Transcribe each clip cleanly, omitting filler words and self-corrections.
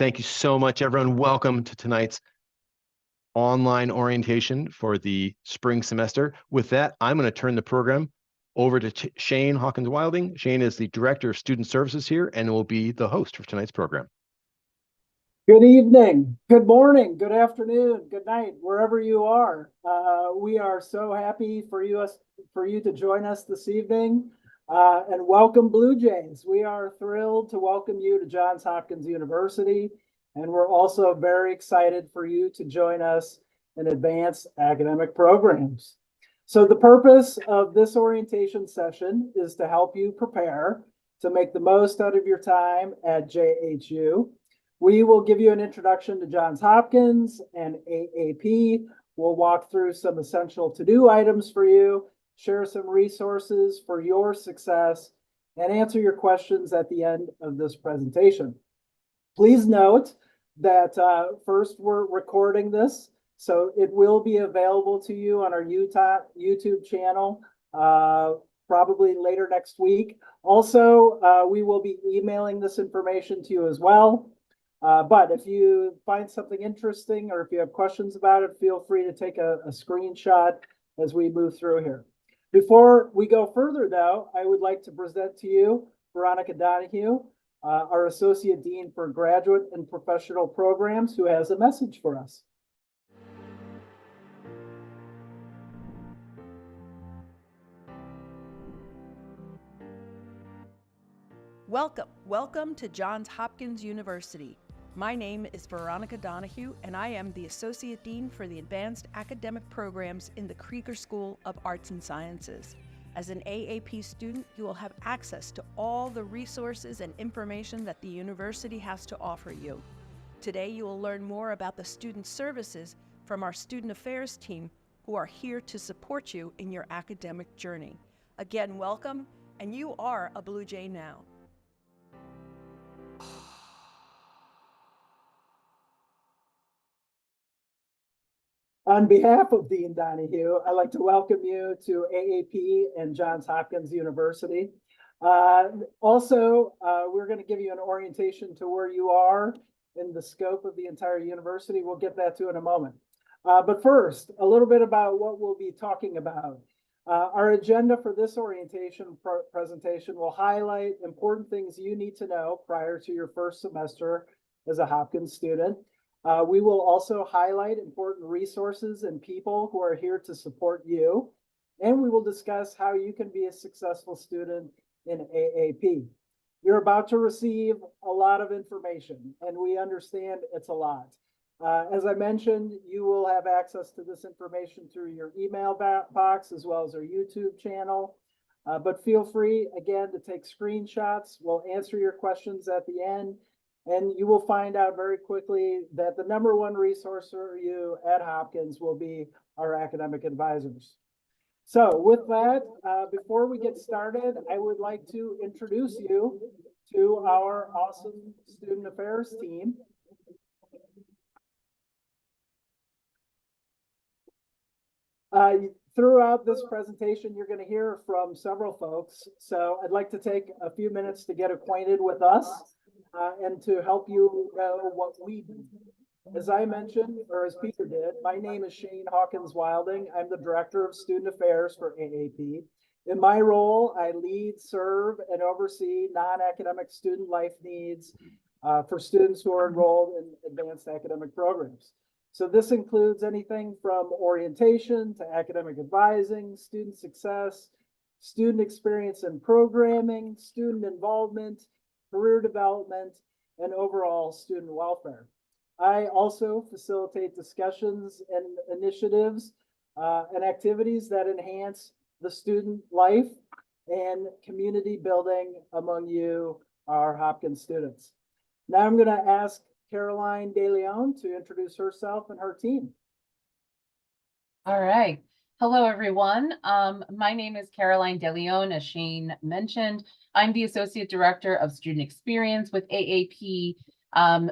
Thank you so much, everyone. Welcome to tonight's online orientation for the spring semester. With that, I'm going to turn the program over to Shane Hawkins-Wilding. Shane is the Director of Student Services here and will be the host for tonight's program. Good evening, good morning, good afternoon, good night, wherever you are. We are so happy for you to join us this evening, and welcome Blue Jays. We are thrilled to welcome you to Johns Hopkins University, and we're also very excited for you to join us in advanced academic programs. So the purpose of this orientation session is to help you prepare to make the most out of your time at JHU. We will give you an introduction to Johns Hopkins and AAP. We'll walk through some essential to-do items for you, share some resources for your success, and answer your questions at the end of this presentation. Please note that first, we're recording this, so it will be available to you on our YouTube channel probably later next week. Also, we will be emailing this information to you as well. But if you find something interesting or if you have questions about it, feel free to take a screenshot as we move through here. Before we go further, though, I would like to present to you Veronica Donahue, our Associate Dean for Graduate and Professional Programs, who has a message for us. Welcome to Johns Hopkins University. My name is Veronica Donahue, and I am the Associate Dean for the Advanced Academic Programs in the Krieger School of Arts and Sciences. As an AAP student, you will have access to all the resources and information that the university has to offer you. Today, you will learn more about the student services from our Student Affairs team, who are here to support you in your academic journey. Again, welcome, and you are a Blue Jay now. On behalf of Dean Donahue, I'd like to welcome you to AAP and Johns Hopkins University. Also, we're going to give you an orientation to where you are in the scope of the entire university. We'll get that to in a moment. But first, a little bit about what we'll be talking about. Our agenda for this orientation presentation will highlight important things you need to know prior to your first semester as a Hopkins student. We will also highlight important resources and people who are here to support you. And we will discuss how you can be a successful student in AAP. You're about to receive a lot of information, and we understand it's a lot. As I mentioned, you will have access to this information through your email box as well as our YouTube channel. But feel free, again, to take screenshots. We'll answer your questions at the end. And you will find out very quickly that the #1 resource for you at Hopkins will be our academic advisors. So with that, before we get started, I would like to introduce you to our awesome Student Affairs team. Throughout this presentation, you're going to hear from several folks. So I'd like to take a few minutes to get acquainted with us. And to help you know what we do. As I mentioned, or as Peter did, my name is Shane Hawkins-Wilding. I'm the Director of Student Affairs for AAP. In my role, I lead, serve, and oversee non-academic student life needs for students who are enrolled in advanced academic programs. So this includes anything from orientation to academic advising, student success, student experience and programming, student involvement, career development, and overall student welfare. I also facilitate discussions and initiatives and activities that enhance the student life and community building among you, our Hopkins students. Now I'm going to ask Caroline DeLeon to introduce herself and her team. All right. Hello, everyone. My name is Caroline DeLeon, as Shane mentioned. I'm the Associate Director of Student Experience with AAP.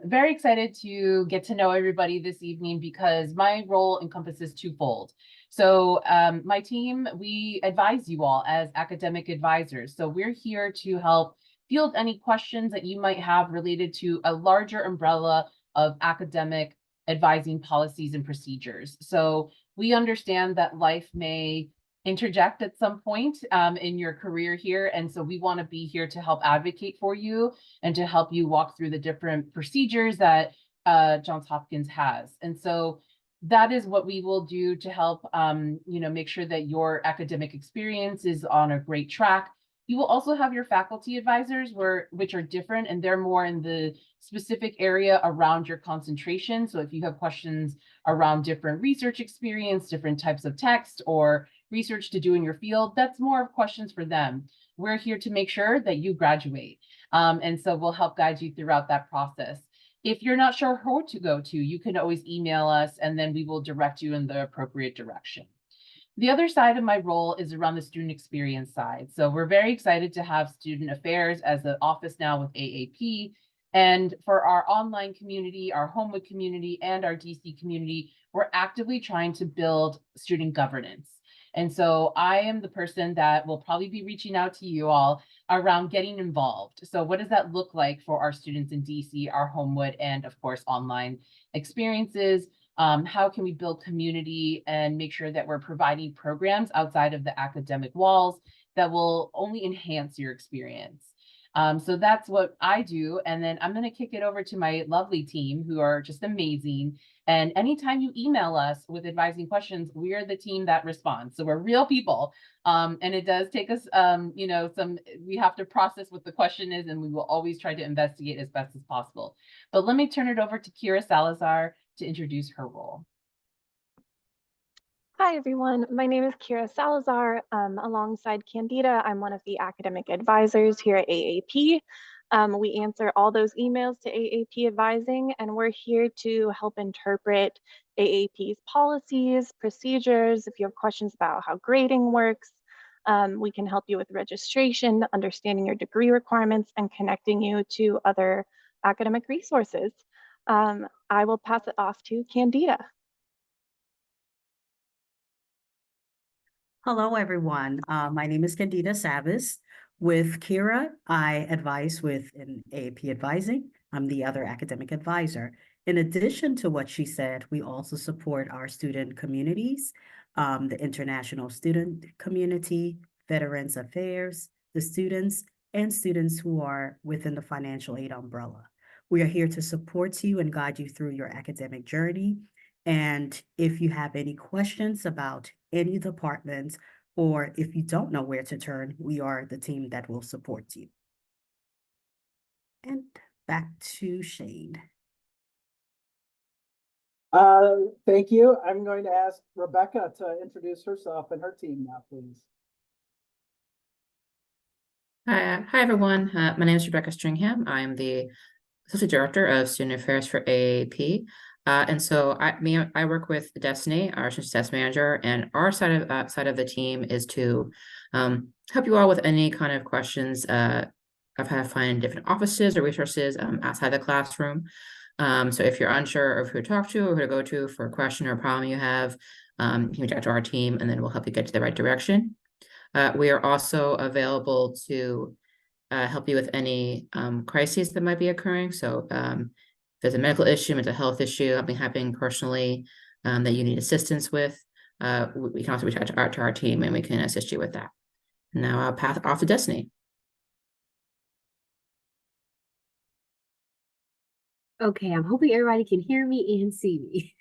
Very excited to get to know everybody this evening because my role encompasses twofold. So my team, we advise you all as academic advisors. So we're here to help field any questions that you might have related to a larger umbrella of academic advising policies and procedures. So we understand that life may interject at some point in your career here. And so we want to be here to help advocate for you and to help you walk through the different procedures that Johns Hopkins has. And so that is what we will do to help make sure that your academic experience is on a great track. You will also have your faculty advisors which are different, and they're more in the specific area around your concentration. So if you have questions around different research experience, different types of text or research to do in your field, that's more of questions for them. We're here to make sure that you graduate. And so we'll help guide you throughout that process. If you're not sure who to go to, you can always email us and then we will direct you in the appropriate direction. The other side of my role is around the student experience side. So we're very excited to have student affairs as an office now with AAP. And for our online community, our Homewood community, and our DC community, we're actively trying to build student governance. And so I am the person that will probably be reaching out to you all around getting involved. So what does that look like for our students in DC, our Homewood, and of course, online experiences? How can we build community and make sure that we're providing programs outside of the academic walls that will only enhance your experience? So that's what I do. And then I'm going to kick it over to my lovely team who are just amazing. And anytime you email us with advising questions, we are the team that responds. So we're real people. And it does take us, we have to process what the question is, and we will always try to investigate as best as possible. But let me turn it over to Kira Salazar to introduce her role. Hi, everyone. My name is Kira Salazar. Alongside Candida, I'm one of the academic advisors here at AAP. We answer all those emails to AAP Advising, and we're here to help interpret AAP's policies, procedures. If you have questions about how grading works, we can help you with registration, understanding your degree requirements, and connecting you to other academic resources. I will pass it off to Candida. Hello, everyone. My name is Candida Savas. With Kira, I advise with an AAP Advising. I'm the other academic advisor. In addition to what she said, we also support our student communities, the international student community, Veterans Affairs, the students, and students who are within the financial aid umbrella. We are here to support you and guide you through your academic journey. And if you have any questions about any departments, or if you don't know where to turn, we are the team that will support you. And back to Shane. Thank you. I'm going to ask Rebecca to introduce herself and her team now, please. Hi, everyone. My name is Rebecca Stringham. I'm the Associate Director of Student Affairs for AAP. And so I work with Destiny, our success manager, and our side of the team is to help you all with any kind of questions of how to find different offices or resources outside the classroom. So if you're unsure of who to talk to or who to go to for a question or a problem you have, you can reach out to our team and then we'll help you get to the right direction. We are also available to help you with any crises that might be occurring. So if there's a medical issue, mental health issue, something happening personally that you need assistance with, we can also reach out to our team and we can assist you with that. Now I'll pass it off to Destiny. Okay, I'm hoping everybody can hear me and see me.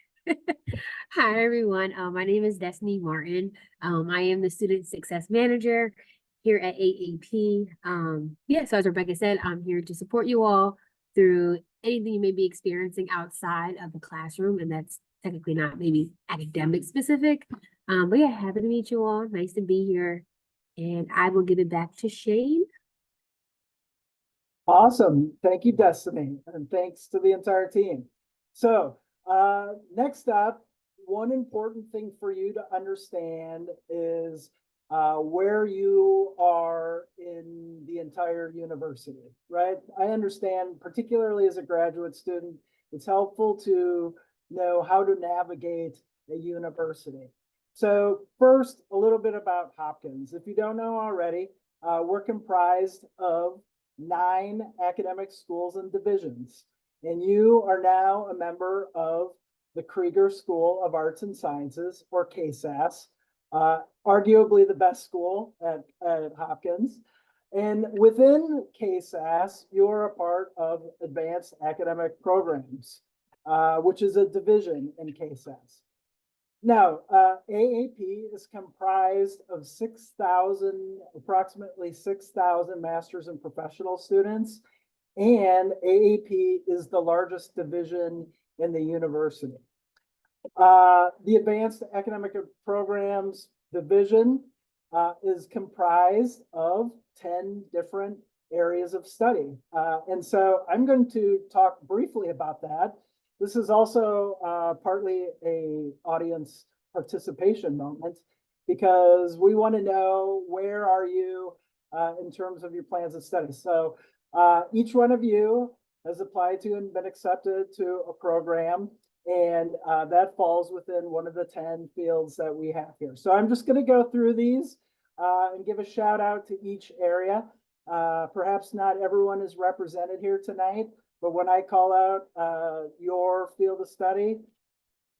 Hi, everyone. My name is Destiny Martin. I am the Student Success Manager here at AAP. So as Rebecca said, I'm here to support you all through anything you may be experiencing outside of the classroom, and that's technically not maybe academic specific. But yeah, happy to meet you all. Nice to be here. And I will give it back to Shane. Awesome. Thank you, Destiny. And thanks to the entire team. So next up, one important thing for you to understand is where you are in the entire university, right? I understand, particularly as a graduate student, it's helpful to know how to navigate a university. So first, a little bit about Hopkins. If you don't know already, we're comprised of 9 academic schools and divisions. And you are now a member of the Krieger School of Arts and Sciences, or KSAS, arguably the best school at Hopkins. And within KSAS, you're a part of Advanced Academic Programs, which is a division in KSAS. Now, AAP is comprised of approximately 6,000 master's and professional students, and AAP is the largest division in the university. The Advanced Academic Programs division is comprised of 10 different areas of study. And so I'm going to talk briefly about that. This is also partly a audience participation moment, because we want to know, where are you in terms of your plans of study? So each one of you has applied to and been accepted to a program, and that falls within one of the 10 fields that we have here. So I'm just going to go through these and give a shout out to each area. Perhaps not everyone is represented here tonight, but when I call out your field of study,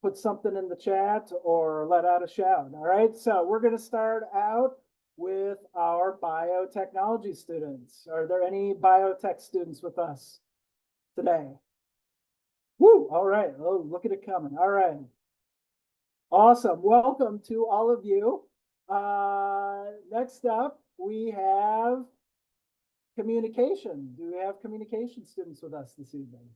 put something in the chat or let out a shout. All right, so we're going to start out with our biotechnology students. Are there any biotech students with us today? Woo, all right. Oh, look at it coming. All right. Awesome. Welcome to all of you. Next up, we have communication. Do we have communication students with us this evening?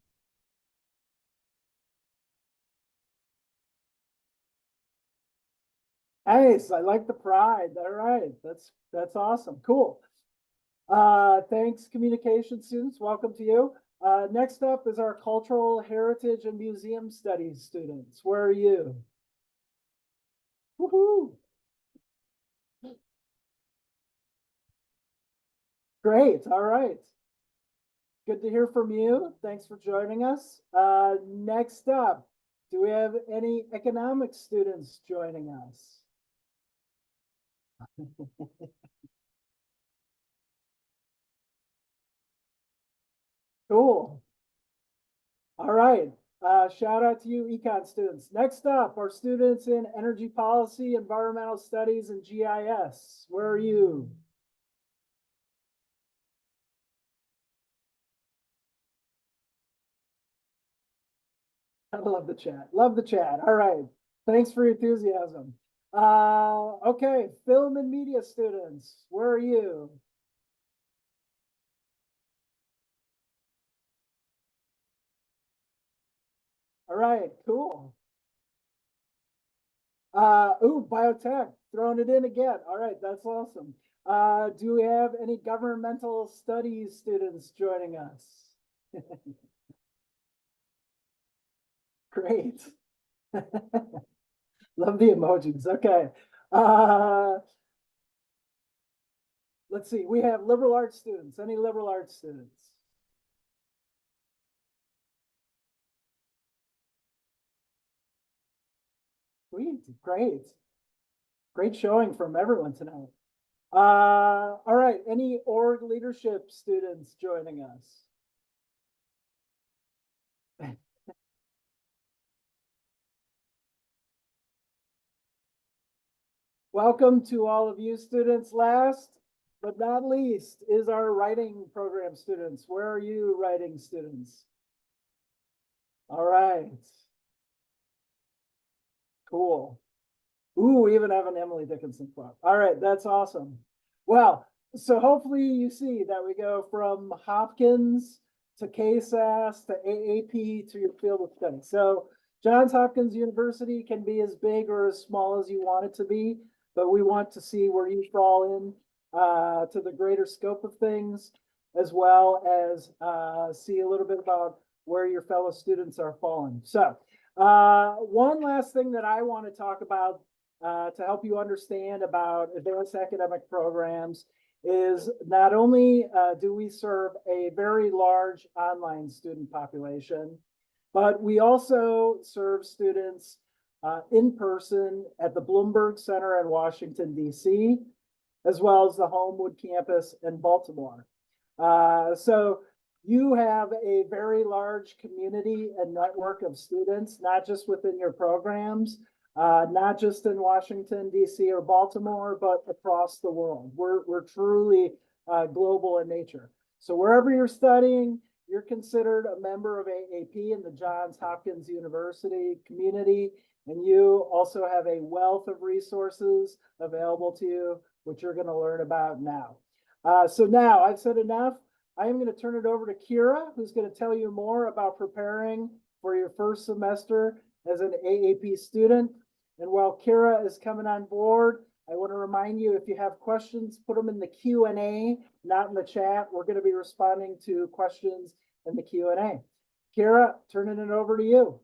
Nice. I like the pride. All right. That's awesome. Cool. Thanks, communication students. Welcome to you. Next up is our cultural heritage and museum studies students. Where are you? Woohoo! Great. All right. Good to hear from you. Thanks for joining us. Next up, do we have any economics students joining us? Cool. All right. Shout out to you, econ students. Next up, our students in energy policy, environmental studies, and GIS. Where are you? I love the chat. Love the chat. All right. Thanks for your enthusiasm. Okay, film and media students. Where are you? All right, cool. Ooh, biotech, throwing it in again. All right, that's awesome. Do we have any governmental studies students joining us? Great. Love the emojis. Okay. Let's see. We have liberal arts students. Any liberal arts students? Sweet. Great. Great showing from everyone tonight. All right. Any org leadership students joining us? Welcome to all of you students. Last but not least is our writing program students. Where are you, writing students? All right. Cool. Ooh, we even have an Emily Dickinson club. All right, that's awesome. Well, so hopefully you see that we go from Hopkins to KSAS to AAP to your field of study. So Johns Hopkins University can be as big or as small as you want it to be, but we want to see where you fall in to the greater scope of things, as well as see a little bit about where your fellow students are falling. So one last thing that I want to talk about to help you understand about advanced academic programs is not only do we serve a very large online student population, but we also serve students in person at the Bloomberg Center in Washington, D.C., as well as the Homewood campus in Baltimore. So you have a very large community and network of students, not just within your programs, not just in Washington, D.C. or Baltimore, but across the world. We're truly global in nature. So wherever you're studying, you're considered a member of AAP in the Johns Hopkins University community, and you also have a wealth of resources available to you, which you're going to learn about now. So now I've said enough. I am going to turn it over to Kira, who's going to tell you more about preparing for your first semester as an AAP student. And while Kira is coming on board, I want to remind you, if you have questions, put them in the Q&A, not in the chat. We're going to be responding to questions in the Q&A. Kira, turning it over to you.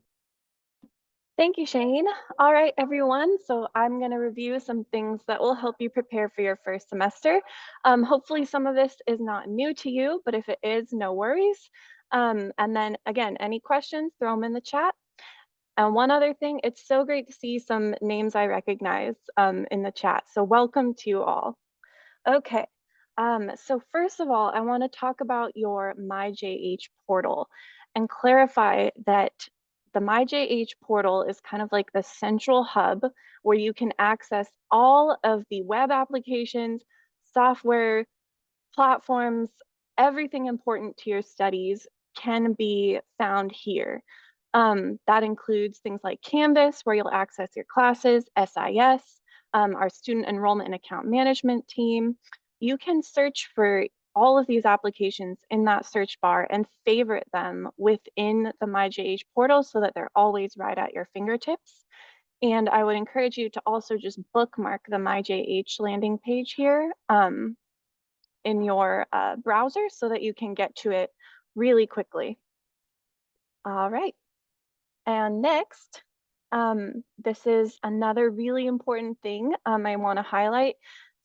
Thank you, Shane. All right, everyone. So I'm going to review some things that will help you prepare for your first semester. Hopefully some of this is not new to you, but if it is, no worries. And then again, any questions, throw them in the chat. And one other thing, it's so great to see some names I recognize in the chat. So welcome to you all. Okay. So first of all, I want to talk about your MyJH portal and clarify that the MyJH portal is kind of like the central hub where you can access all of the web applications, software, platforms, everything important to your studies can be found here. That includes things like Canvas, where you'll access your classes, SIS, our student enrollment and account management team. You can search for all of these applications in that search bar and favorite them within the MyJH portal so that they're always right at your fingertips. And I would encourage you to also just bookmark the MyJH landing page here in your browser so that you can get to it really quickly. All right. And next, this is another really important thing I want to highlight.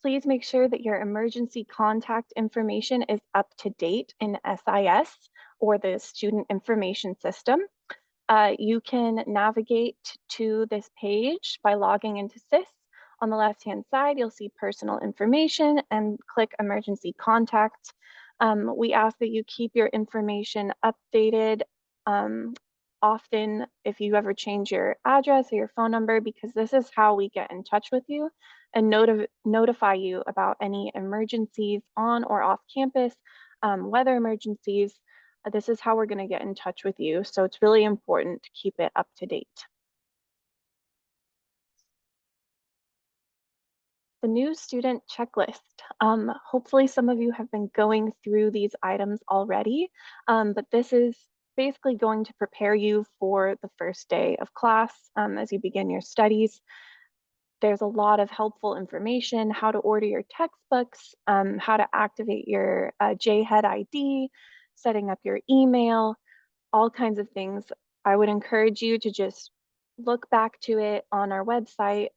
Please make sure that your emergency contact information is up to date in SIS or the Student Information System. You can navigate to this page by logging into SIS. On the left-hand side, you'll see personal information and click emergency contact. We ask that you keep your information updated often if you ever change your address or your phone number, because this is how we get in touch with you and notify you about any emergencies on or off campus, weather emergencies. This is how we're going to get in touch with you. So it's really important to keep it up to date. The new student checklist. Hopefully some of you have been going through these items already, but this is basically going to prepare you for the first day of class as you begin your studies. There's a lot of helpful information, how to order your textbooks, how to activate your JHEAD ID, setting up your email, all kinds of things. I would encourage you to just look back to it on our website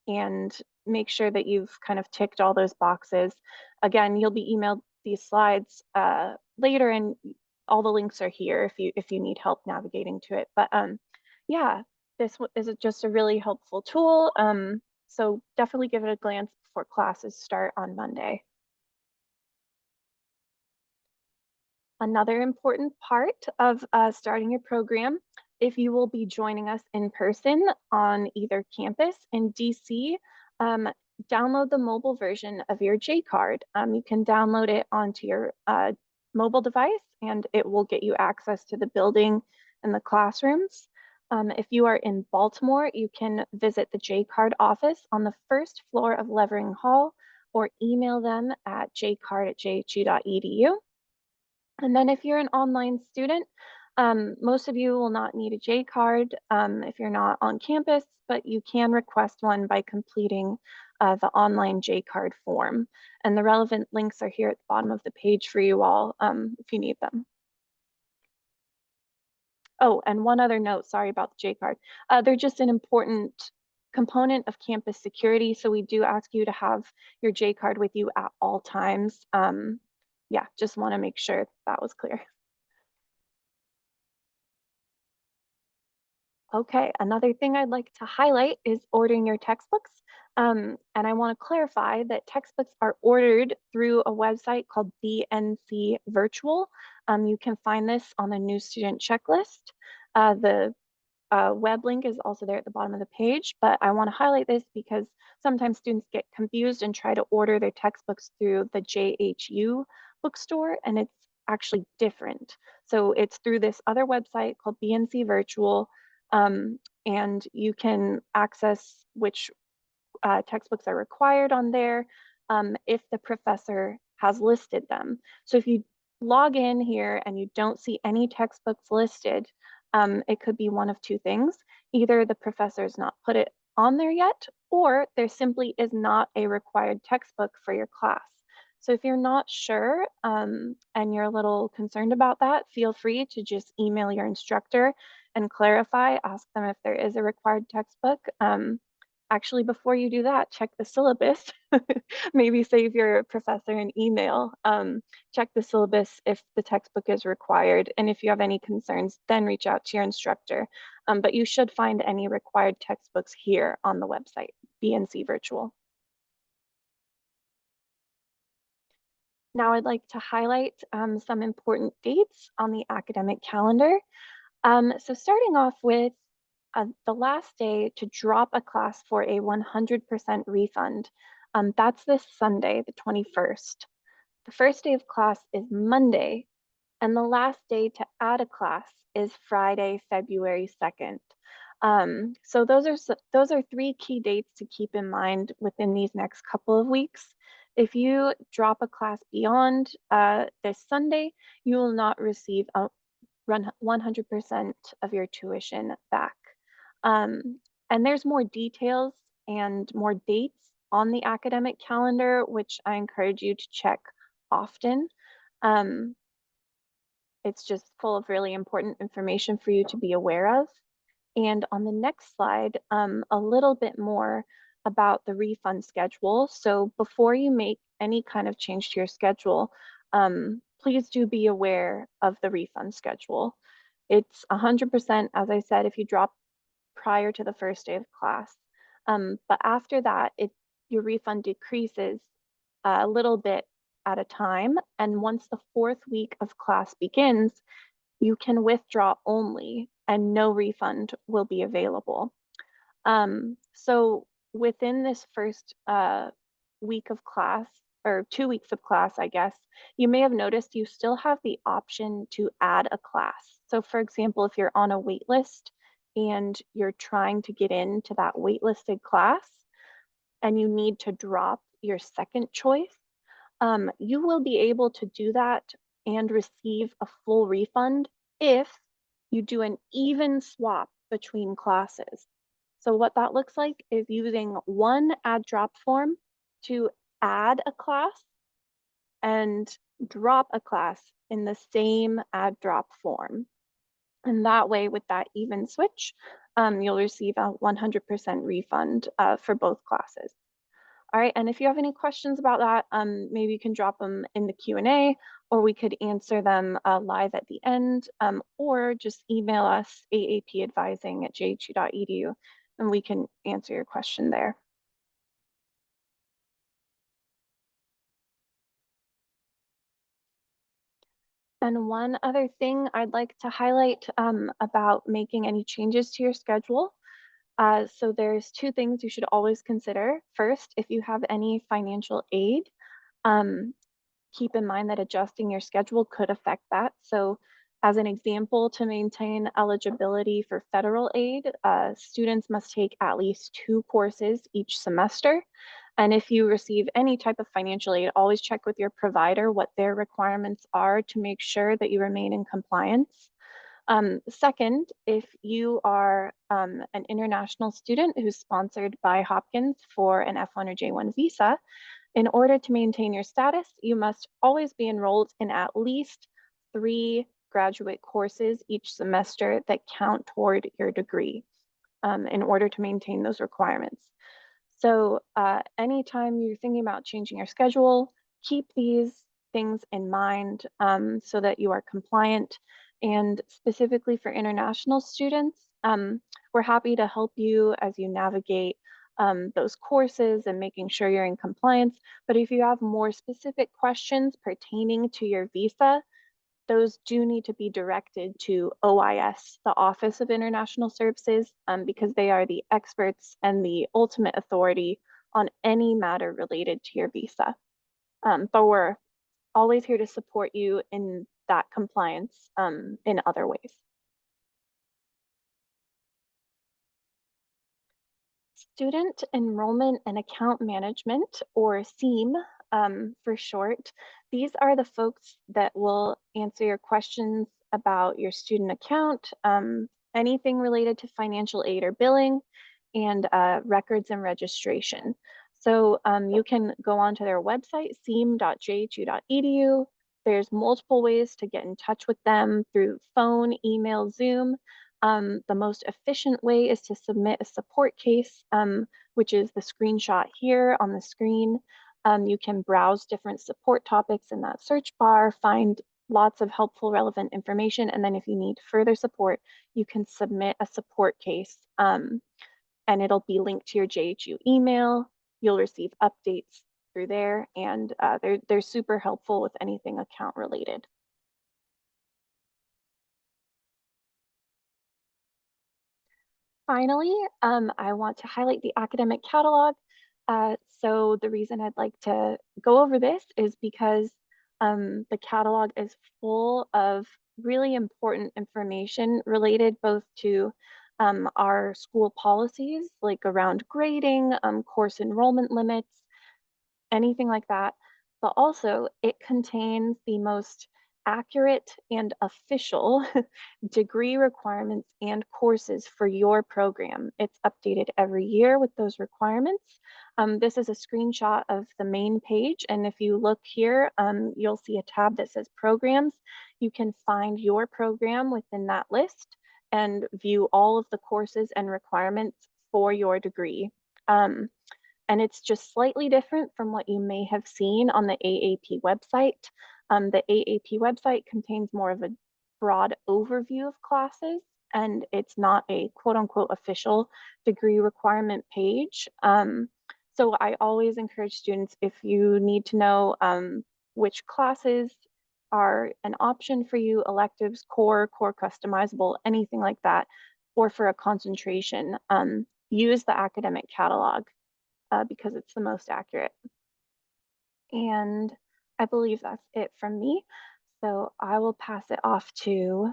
and make sure that you've kind of ticked all those boxes. Again, you'll be emailed these slides later, and all the links are here if you need help navigating to it. But yeah, this is just a really helpful tool. So definitely give it a glance before classes start on Monday. Another important part of starting your program, if you will be joining us in person on either campus in DC, download the mobile version of your J-card. You can download it onto your mobile device and it will get you access to the building and the classrooms. If you are in Baltimore, you can visit the J-card office on the first floor of Levering Hall or email them at jcard@jhu.edu. And then if you're an online student, most of you will not need a J-card if you're not on campus, but you can request one by completing the online J-card form. And the relevant links are here at the bottom of the page for you all if you need them. Oh, and one other note, sorry about the J-card. They're just an important component of campus security, so we do ask you to have your J-card with you at all times. Yeah, just want to make sure that was clear. Okay, another thing I'd like to highlight is ordering your textbooks. And I want to clarify that textbooks are ordered through a website called BNC Virtual. You can find this on the new student checklist. The web link is also there at the bottom of the page, but I want to highlight this because sometimes students get confused and try to order their textbooks through the JHU bookstore, and it's actually different. So it's through this other website called BNC Virtual, and you can access which textbooks are required on there if the professor has listed them. So if you log in here and you don't see any textbooks listed, it could be one of two things. Either the professor's not put it on there yet, or there simply is not a required textbook for your class. So if you're not sure and you're a little concerned about that, feel free to just email your instructor and clarify, ask them if there is a required textbook. Actually, before you do that, check the syllabus. Maybe save your professor an email. Check the syllabus if the textbook is required. And if you have any concerns, then reach out to your instructor. But you should find any required textbooks here on the website, BNC Virtual. Now I'd like to highlight some important dates on the academic calendar. So starting off with the last day to drop a class for a 100% refund. That's this Sunday, the 21st. The first day of class is Monday, and the last day to add a class is Friday, February 2nd. So those are three key dates to keep in mind within these next couple of weeks. If you drop a class beyond this Sunday, you will not receive 100% of your tuition back. And there's more details and more dates on the academic calendar, which I encourage you to check often. It's just full of really important information for you to be aware of. And on the next slide, a little bit more about the refund schedule. So before you make any kind of change to your schedule, please do be aware of the refund schedule. It's 100%, as I said, if you drop prior to the first day of class. But after that, your refund decreases a little bit at a time. And once the fourth week of class begins, you can withdraw only and no refund will be available. So within this first week of class, or 2 weeks of class, I guess, you may have noticed you still have the option to add a class. So for example, if you're on a wait list and you're trying to get into that waitlisted class and you need to drop your second choice, you will be able to do that and receive a full refund if you do an even swap between classes. So what that looks like is using one add drop form to add a class and drop a class in the same add drop form. And that way, with that even switch, you'll receive a 100% refund for both classes. All right, and if you have any questions about that, maybe you can drop them in the Q&A, or we could answer them live at the end, or just email us aapadvising@jhu.edu, and we can answer your question there. And one other thing I'd like to highlight about making any changes to your schedule. So there's two things you should always consider. First, if you have any financial aid, keep in mind that adjusting your schedule could affect that. So as an example, to maintain eligibility for federal aid, students must take at least 2 courses each semester. And if you receive any type of financial aid, always check with your provider what their requirements are to make sure that you remain in compliance. Second, if you are an international student who's sponsored by Hopkins for an F1 or J1 visa, in order to maintain your status, you must always be enrolled in at least 3 graduate courses each semester that count toward your degree in order to maintain those requirements. So anytime you're thinking about changing your schedule, keep these things in mind so that you are compliant. And specifically for international students, We're happy to help you as you navigate those courses and making sure you're in compliance. But if you have more specific questions pertaining to your visa, those do need to be directed to OIS, the Office of International Services, because they are the experts and the ultimate authority on any matter related to your visa. But we're always here to support you in that compliance in other ways. Student Enrollment and Account Management, or SEAM for short. These are the folks that will answer your questions about your student account, anything related to financial aid or billing, and records and registration. So you can go onto their website, seam.jhu.edu. There's multiple ways to get in touch with them through phone, email, Zoom. The most efficient way is to submit a support case, which is the screenshot here on the screen. You can browse different support topics in that search bar, find lots of helpful, relevant information. And then if you need further support, you can submit a support case and it'll be linked to your JHU email. You'll receive updates through there, and they're super helpful with anything account related. Finally, I want to highlight the academic catalog. So the reason I'd like to go over this is because the catalog is full of really important information related both to our school policies, like around grading, course enrollment limits, anything like that. But also it contains the most accurate and official degree requirements and courses for your program. It's updated every year with those requirements. This is a screenshot of the main page. And if you look here, you'll see a tab that says programs. You can find your program within that list and view all of the courses and requirements for your degree. And it's just slightly different from what you may have seen on the AAP website. The AAP website contains more of a broad overview of classes, and it's not a quote unquote official degree requirement page. So I always encourage students, if you need to know which classes are an option for you, electives, core customizable, anything like that, or for a concentration, use the academic catalog because it's the most accurate. And I believe that's it from me. So I will pass it off to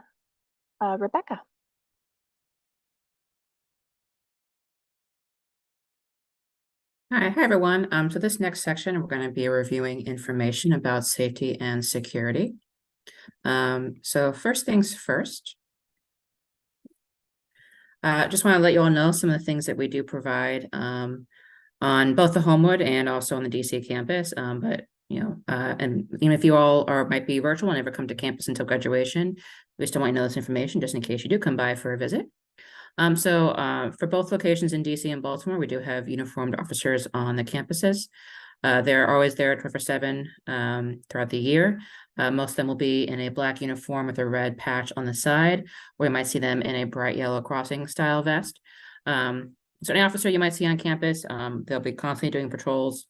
Rebecca. Hi everyone. So this next section, we're going to be reviewing information about safety and security. So first things first, just want to let you all know some of the things that we do provide on both the Homewood and also on the DC campus. But and even if you all might be virtual and never come to campus until graduation, we still want you to know this information just in case you do come by for a visit. So for both locations in DC and Baltimore, we do have uniformed officers on the campuses. They're always there 24/7 throughout the year. Most of them will be in a black uniform with a red patch on the side, or you might see them in a bright yellow crossing style vest. So any officer you might see on campus, they'll be constantly doing patrols,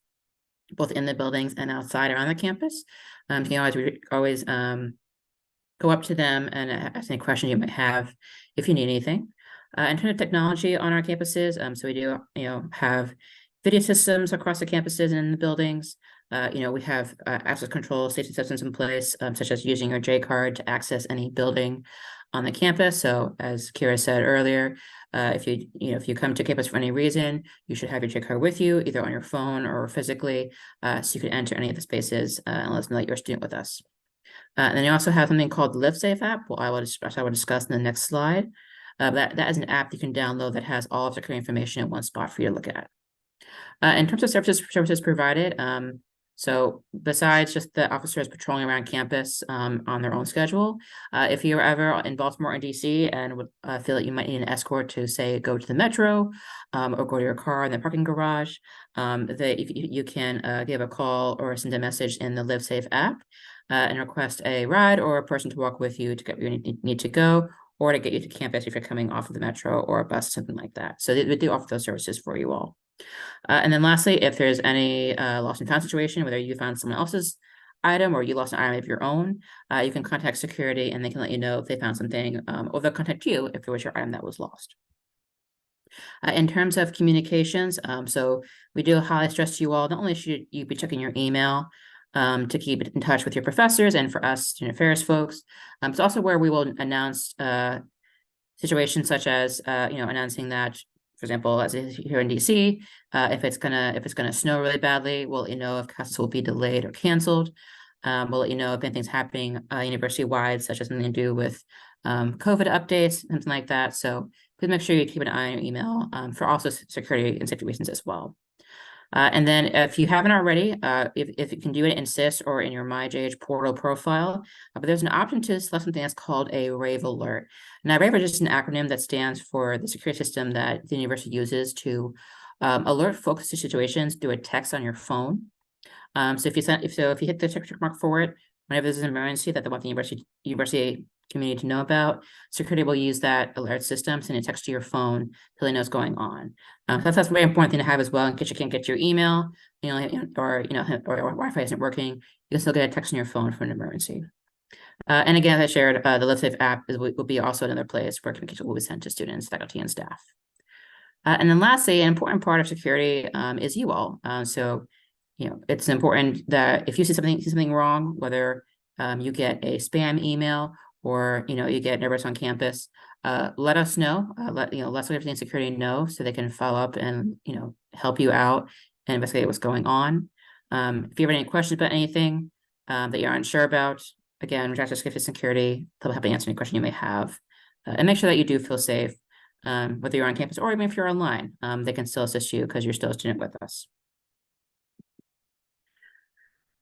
both in the buildings and outside around the campus. You can always go up to them and ask any question you might have if you need anything. In terms of technology on our campuses, so we do, have video systems across the campuses and in the buildings. We have access control safety systems in place, such as using your J card to access any building on the campus. So as Kira said earlier, if you come to campus for any reason, you should have your J card with you, either on your phone or physically, so you can enter any of the spaces and let us know that you're a student with us. And then you also have something called the LiveSafe app, which I will discuss in the next slide. That is an app you can download that has all of the security information in one spot for you to look at. In terms of services provided, so besides just the officers patrolling around campus on their own schedule, if you're ever in Baltimore or DC and would feel that you might need an escort to, say, go to the metro or go to your car in the parking garage, you can give a call or send a message in the LiveSafe app and request a ride or a person to walk with you to get where you need to go, or to get you to campus if you're coming off of the metro or a bus, something like that. So they do offer those services for you all. And then lastly, if there's any lost and found situation, whether you found someone else's item or you lost an item of your own, you can contact security and they can let you know if they found something, or they'll contact you if it was your item that was lost. In terms of communications, so we do highly stress to you all, not only should you be checking your email to keep in touch with your professors and for us student affairs folks, it's also where we will announce situations such as announcing that, for example, as here in DC, if it's gonna snow really badly, we'll let you know if classes will be delayed or canceled. We'll let you know if anything's happening university-wide, such as something to do with COVID updates, something like that. So please make sure you keep an eye on your email for also security and safety reasons as well. And then if you haven't already, if you can do it in SIS or in your MyJH portal profile, but there's an option to select something that's called a RAVE alert. Now, RAVE is just an acronym that stands for the security system that the university uses to alert folks to situations through a text on your phone. So if you hit the check mark for it, whenever there's an emergency that they want the university community to know about, security will use that alert system, send a text to your phone so they know what's going on. So that's a very important thing to have as well, in case you can't get your email, or Wi-Fi isn't working, you can still get a text on your phone for an emergency. And again, as I shared, the LiveSafe app will be also another place where communication will be sent to students, faculty, and staff. And then lastly, an important part of security is you all. So it's important that if you see something wrong, whether you get a spam email or you get nervous on campus, let us know. Let everything security know so they can follow up and help you out and investigate what's going on. If you have any questions about anything that you're unsure about, again, reach out to Safety Security. They'll help answer any question you may have, and make sure that you do feel safe, whether you're on campus or even if you're online. They can still assist you because you're still a student with us.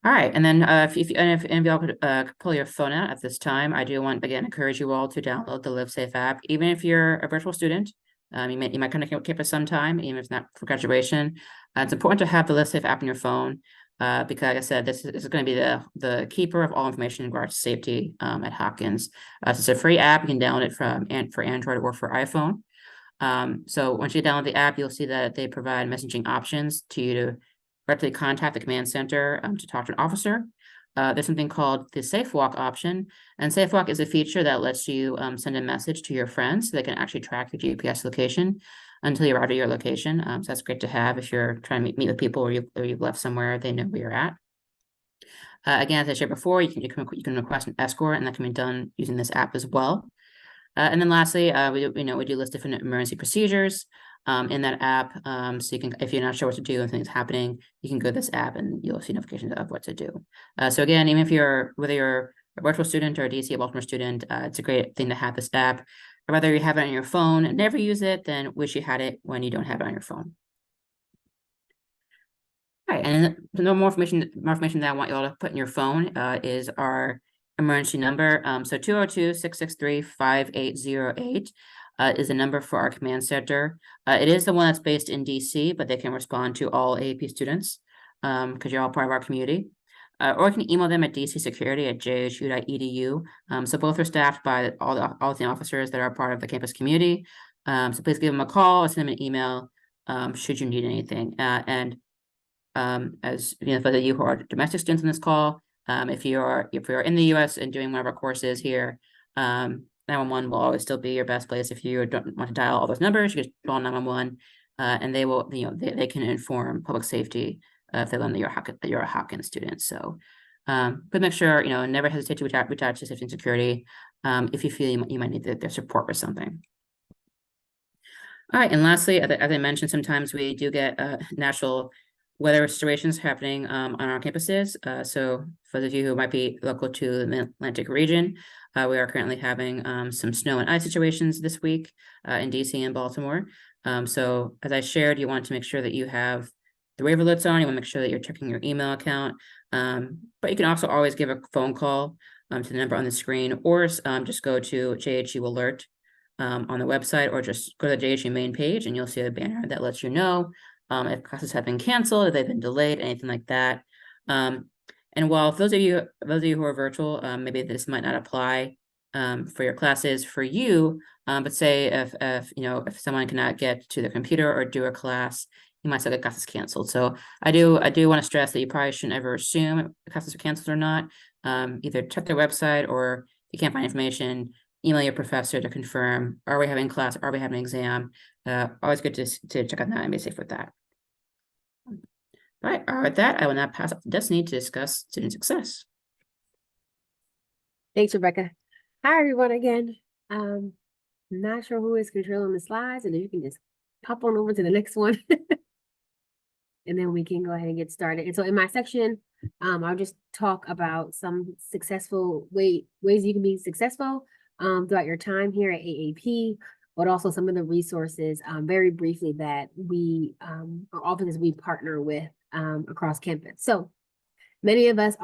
All right, and then if any of y'all could pull your phone out at this time, I do want again encourage you all to download the LiveSafe app. Even if you're a virtual student, you might connect with campus sometime, even if it's not for graduation. It's important to have the LiveSafe app on your phone because, like I said, this is going to be the keeper of all information in regards to safety at Hopkins. So it's a free app. You can download it for Android or for iPhone. So once you download the app, you'll see that they provide messaging options to you to directly contact the command center to talk to an officer. There's something called the Safe Walk option, and Safe Walk is a feature that lets you send a message to your friends so they can actually track your GPS location until you arrive at your location. So that's great to have if you're trying to meet with people or you've left somewhere, they know where you're at. Again, as I shared before, you can request an escort, and that can be done using this app as well. And then lastly, we do list different emergency procedures in that app. So you can, if you're not sure what to do and something's happening, you can go to this app and you'll see notifications of what to do. So again, even if whether you're a virtual student or a DC or Baltimore student, it's a great thing to have this app. Or whether you have it on your phone and never use it, then wish you had it when you don't have it on your phone. All right, and no more information that I want you all to put in your phone is our emergency number. So 202-663-5808 is the number for our command center. It is the one that's based in DC, but they can respond to all AAP students because you're all part of our community. Or you can email them at dcsecurity@jhu.edu. So both are staffed by all the officers that are part of the campus community. So please give them a call or send them an email should you need anything. And as for those of you who are domestic students in this call, if you're in the U.S. and doing one of our courses here, 911 will always still be your best place. If you don't want to dial all those numbers, you just call 911, and they will, they can inform public safety if they learn that you're a Hopkins student. So, but make sure never hesitate to reach out to safety and security if you feel you might need their support with something. All right, and lastly, as I mentioned, sometimes we do get natural weather situations happening on our campuses. So for those of you who might be local to the Mid-Atlantic region, we are currently having some snow and ice situations this week in DC and Baltimore. So as I shared, you want to make sure that you have the waiver alerts on. You want to make sure that you're checking your email account. But you can also always give a phone call to the number on the screen, or just go to JHU Alert on the website, or just go to the JHU main page and you'll see a banner that lets you know if classes have been canceled, if they've been delayed, anything like that. And while those of you who are virtual, maybe this might not apply for your classes for you. But say if someone cannot get to the computer or do a class, you might say the class is canceled. So I do want to stress that you probably shouldn't ever assume the classes are canceled or not. Either check their website, or if you can't find information, email your professor to confirm, are we having class, are we having an exam? Always good to check on that and be safe with that. All right, with that, I will now pass up to Destiny to discuss student success. Thanks, Rebecca. Hi, everyone again. Not sure who is controlling the slides, and if you can just pop on over to the next one. And then we can go ahead and get started. And so in my section, I'll just talk about some successful ways you can be successful throughout your time here at AAP, but also some of the resources very briefly that we or offices we partner with across campus. So many of us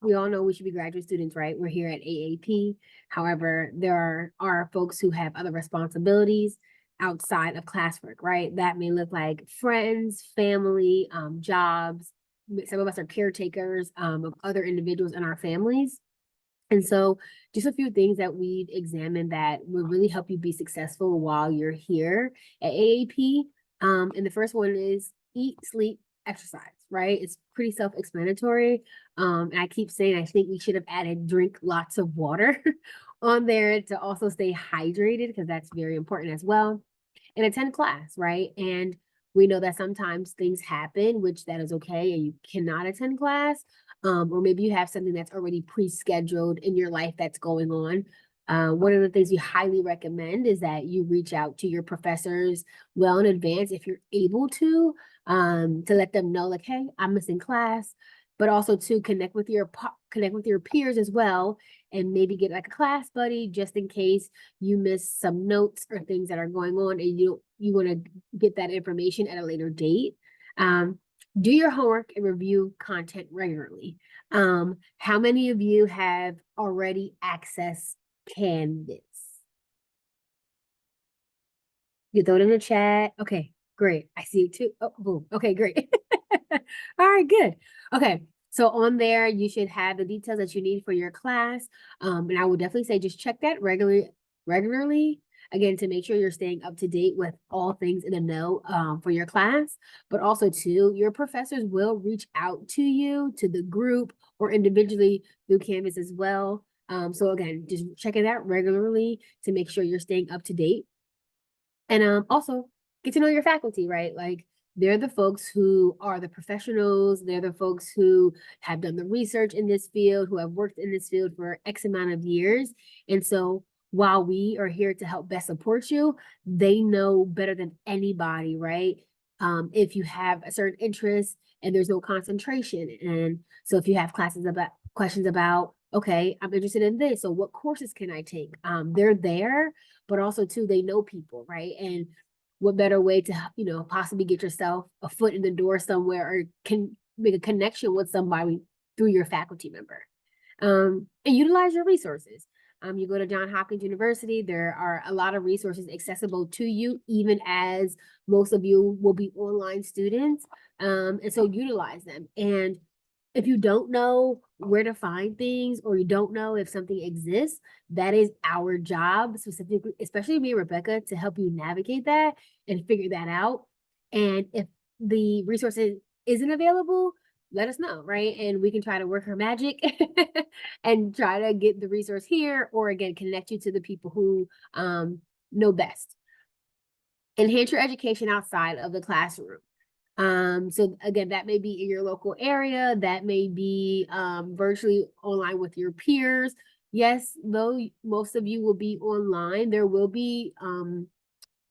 we all know we should be graduate students, right? We're here at AAP. However, there are folks who have other responsibilities outside of classwork, right? That may look like friends, family, jobs. Some of us are caretakers of other individuals in our families. And so just a few things that we've examined that will really help you be successful while you're here at AAP. And the first one is eat, sleep, exercise, right? It's pretty self-explanatory. And I keep saying, I think we should have added drink lots of water on there to also stay hydrated, because that's very important as well. And attend class, right? And we know that sometimes things happen, which that is okay, and you cannot attend class. Or maybe you have something that's already pre-scheduled in your life that's going on. One of the things we highly recommend is that you reach out to your professors well in advance if you're able to let them know, like, hey, I'm missing class, but also to connect with your peers as well, and maybe get like a class buddy just in case you miss some notes or things that are going on and you want to get that information at a later date. Do your homework and review content regularly. How many of you have already accessed Canvas? You throw it in the chat. Okay, great. I see it too. Oh, boom. Okay, great. All right, good. Okay, so on there, you should have the details that you need for your class. And I would definitely say just check that regularly, again, to make sure you're staying up to date with all things in the know for your class. But also, too, your professors will reach out to you, to the group, or individually through Canvas as well. So again, just checking that regularly to make sure you're staying up to date. And also get to know your faculty, right? Like, they're the folks who are the professionals. They're the folks who have done the research in this field, who have worked in this field for X amount of years. And so while we are here to help best support you, they know better than anybody, right? If you have a certain interest and there's no concentration. And so if you have questions about, okay, I'm interested in this, so what courses can I take? They're there, but also too, they know people, right? And what better way to, possibly get yourself a foot in the door somewhere, or can make a connection with somebody through your faculty member. And utilize your resources. You go to Johns Hopkins University, there are a lot of resources accessible to you, even as most of you will be online students. And so utilize them. And if you don't know where to find things, or you don't know if something exists, that is our job, specifically, especially me and Rebecca, to help you navigate that and figure that out. And if the resource isn't available, let us know, right? And we can try to work our magic and try to get the resource here, or again, connect you to the people who know best. Enhance your education outside of the classroom. So again, that may be in your local area, that may be virtually online with your peers. Yes, though most of you will be online, there will be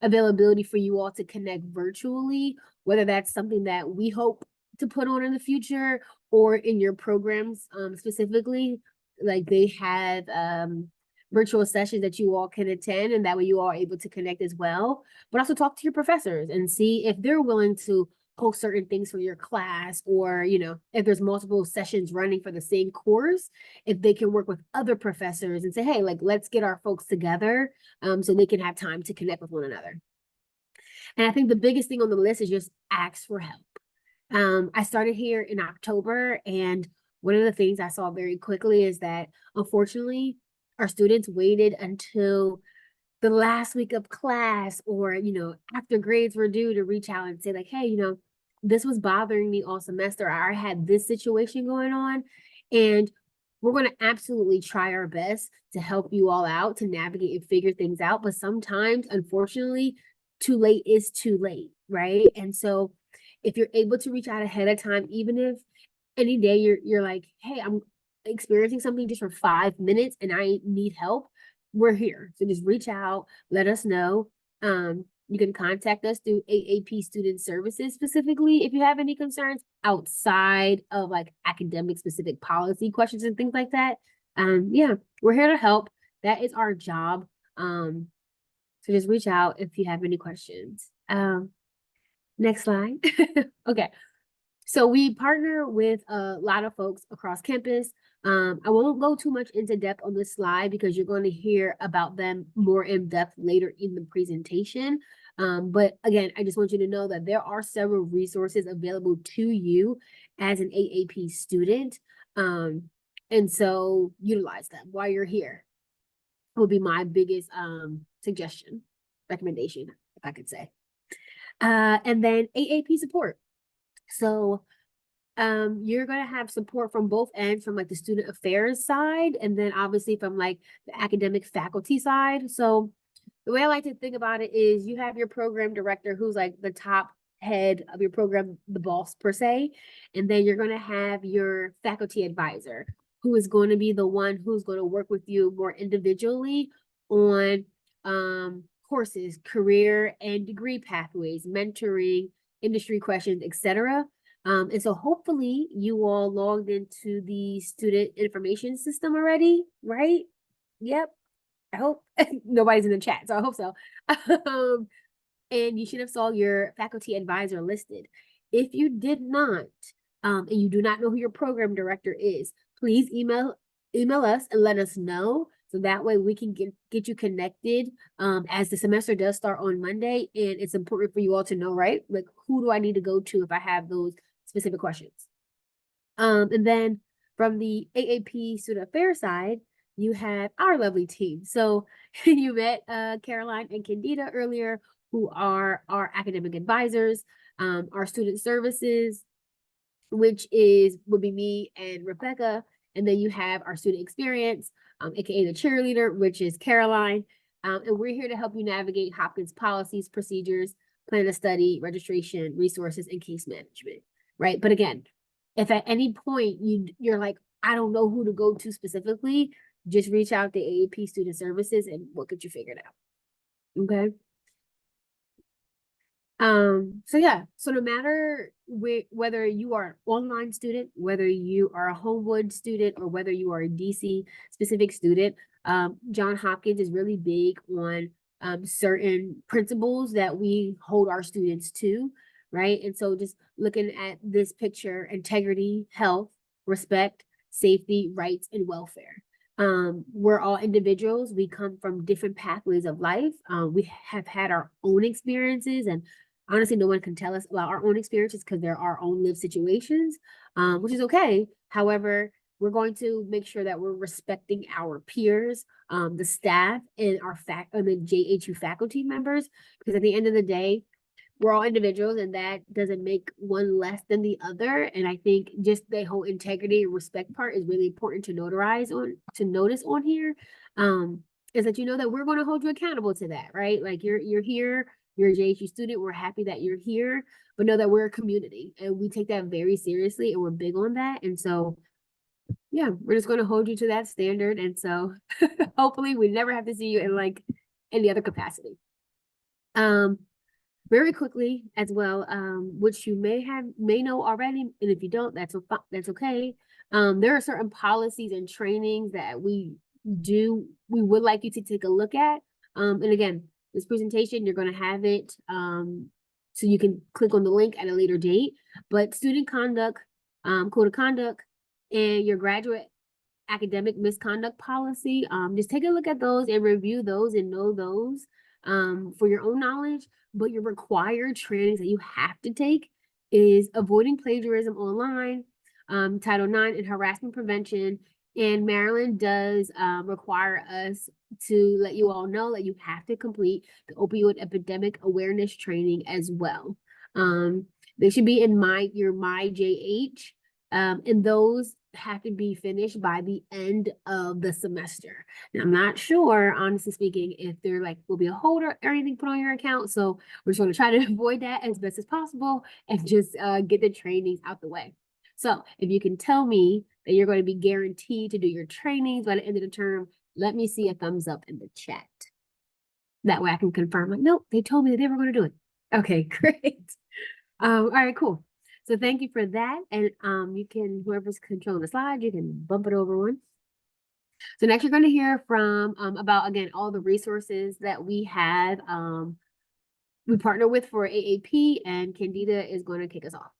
availability for you all to connect virtually, whether that's something that we hope to put on in the future, or in your programs specifically, like they have virtual sessions that you all can attend, and that way you all are able to connect as well. But also talk to your professors and see if they're willing to post certain things for your class, or if there's multiple sessions running for the same course, if they can work with other professors and say, hey, like, let's get our folks together so they can have time to connect with one another. And I think the biggest thing on the list is just ask for help. I started here in October, and one of the things I saw very quickly is that, unfortunately, our students waited until the last week of class or, after grades were due to reach out and say like, hey, this was bothering me all semester. I had this situation going on, and we're going to absolutely try our best to help you all out to navigate and figure things out. But sometimes, unfortunately, too late is too late, right? And so if you're able to reach out ahead of time, even if any day you're like, hey, I'm experiencing something just for 5 minutes and I need help, we're here. So just reach out, let us know. You can contact us through AAP Student Services specifically if you have any concerns outside of like academic specific policy questions and things like that. Yeah, we're here to help. That is our job. So just reach out if you have any questions. Next slide. Okay. So we partner with a lot of folks across campus. I won't go too much into depth on this slide because you're going to hear about them more in depth later in the presentation. But again, I just want you to know that there are several resources available to you as an AAP student. And so utilize them while you're here would be my biggest suggestion, recommendation, if I could say. And then AAP support. So you're going to have support from both ends, from like the student affairs side, and then obviously from like the academic faculty side. So the way I like to think about it is you have your program director who's like the top head of your program, the boss per se, and then you're going to have your faculty advisor who is going to be the one who's going to work with you more individually on courses, career and degree pathways, mentoring, industry questions, etc. And so hopefully you all logged into the student information system already, right? Yep. I hope nobody's in the chat, so I hope so. And you should have saw your faculty advisor listed. If you did not, and you do not know who your program director is, please email us and let us know. So that way we can get you connected as the semester does start on Monday. And it's important for you all to know, right? Like, who do I need to go to if I have those specific questions? And then from the AAP student affairs side, you have our lovely team. So you met Caroline and Candida earlier, who are our academic advisors, our student services, which would be me and Rebecca. And then you have our student experience, aka the cheerleader, which is Caroline. And we're here to help you navigate Hopkins policies, procedures, plan of study, registration, resources, and case management, right? But again, if at any point you're like, I don't know who to go to specifically, just reach out to AAP Student Services and we'll get you figured out. Okay. So yeah, so no matter whether you are an online student, whether you are a Homewood student, or whether you are a DC specific student, Johns Hopkins is really big on certain principles that we hold our students to, right? And so just looking at this picture: integrity, health, respect, safety, rights, and welfare. We're all individuals. We come from different pathways of life. We have had our own experiences, and honestly, no one can tell us about our own experiences because they're our own lived situations, which is okay. However, we're going to make sure that we're respecting our peers, the staff, and the JHU faculty members, because at the end of the day, we're all individuals, and that doesn't make one less than the other. And I think just the whole integrity and respect part is really important to notice on here. Is that you know that we're going to hold you accountable to that, right? Like you're here, you're a JHU student, we're happy that you're here, but know that we're a community and we take that very seriously and we're big on that. And so yeah, we're just going to hold you to that standard. And so hopefully we never have to see you in like any other capacity. Very quickly as well, which you may know already, and if you don't, that's okay. There are certain policies and trainings that we would like you to take a look at. And again, this presentation, you're going to have it, so you can click on the link at a later date. But student conduct, code of conduct, and your graduate academic misconduct policy, just take a look at those and review those and know those for your own knowledge. But your required trainings that you have to take is avoiding plagiarism online, Title IX and harassment prevention, And Maryland does require us to let you all know that you have to complete the opioid epidemic awareness training as well. They should be in your MyJH, and those have to be finished by the end of the semester. Now, I'm not sure, honestly speaking, if there will be a hold or anything put on your account. So we're just going to try to avoid that as best as possible and just get the trainings out the way. So if you can tell me that you're going to be guaranteed to do your trainings by the end of the term, let me see a thumbs up in the chat. That way I can confirm, nope, they told me that they were going to do it. Okay, great. All right, cool. So thank you for that. And you can, whoever's controlling the slide, you can bump it over one. So next you're going to hear from about, again, all the resources that we have we partner with for AAP, and Candida is going to kick us off.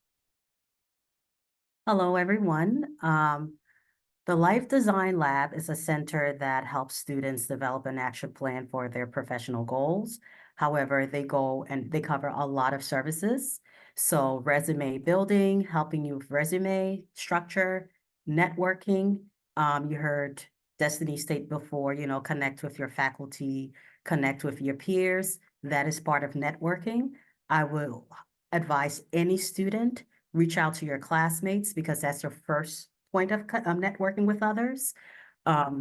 Hello, everyone. The Life Design Lab is a center that helps students develop an action plan for their professional goals. However, they go and they cover a lot of services. So resume building, helping you with resume structure, networking. You heard Destiny state before, connect with your faculty, connect with your peers. That is part of networking. I will advise any student, reach out to your classmates because that's your first point of networking with others.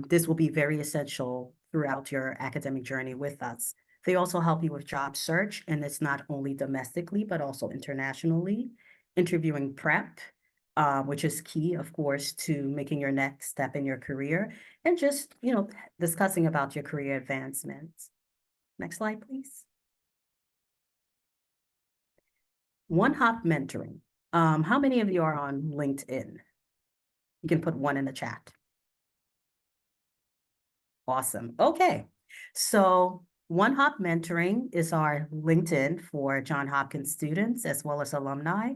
This will be very essential throughout your academic journey with us. They also help you with job search, and it's not only domestically, but also internationally. Interviewing prep, which is key, of course, to making your next step in your career, and just, discussing about your career advancements. Next slide, please. One-hop mentoring. How many of you are on LinkedIn? You can put one in the chat. Awesome. Okay. So one-hop mentoring is our LinkedIn for Johns Hopkins students as well as alumni.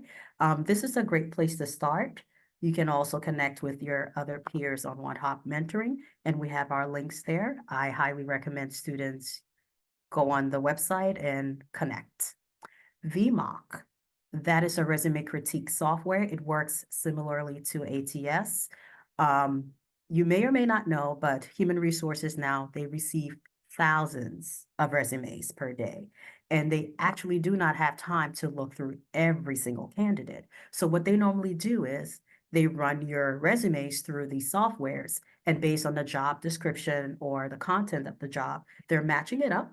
This is a great place to start. You can also connect with your other peers on one-hop mentoring, and we have our links there. I highly recommend students go on the website and connect. VMOC, that is a resume critique software. It works similarly to ATS. You may or may not know, but human resources now, they receive thousands of resumes per day, and they actually do not have time to look through every single candidate. So what they normally do is they run your resumes through these softwares, and based on the job description or the content of the job, they're matching it up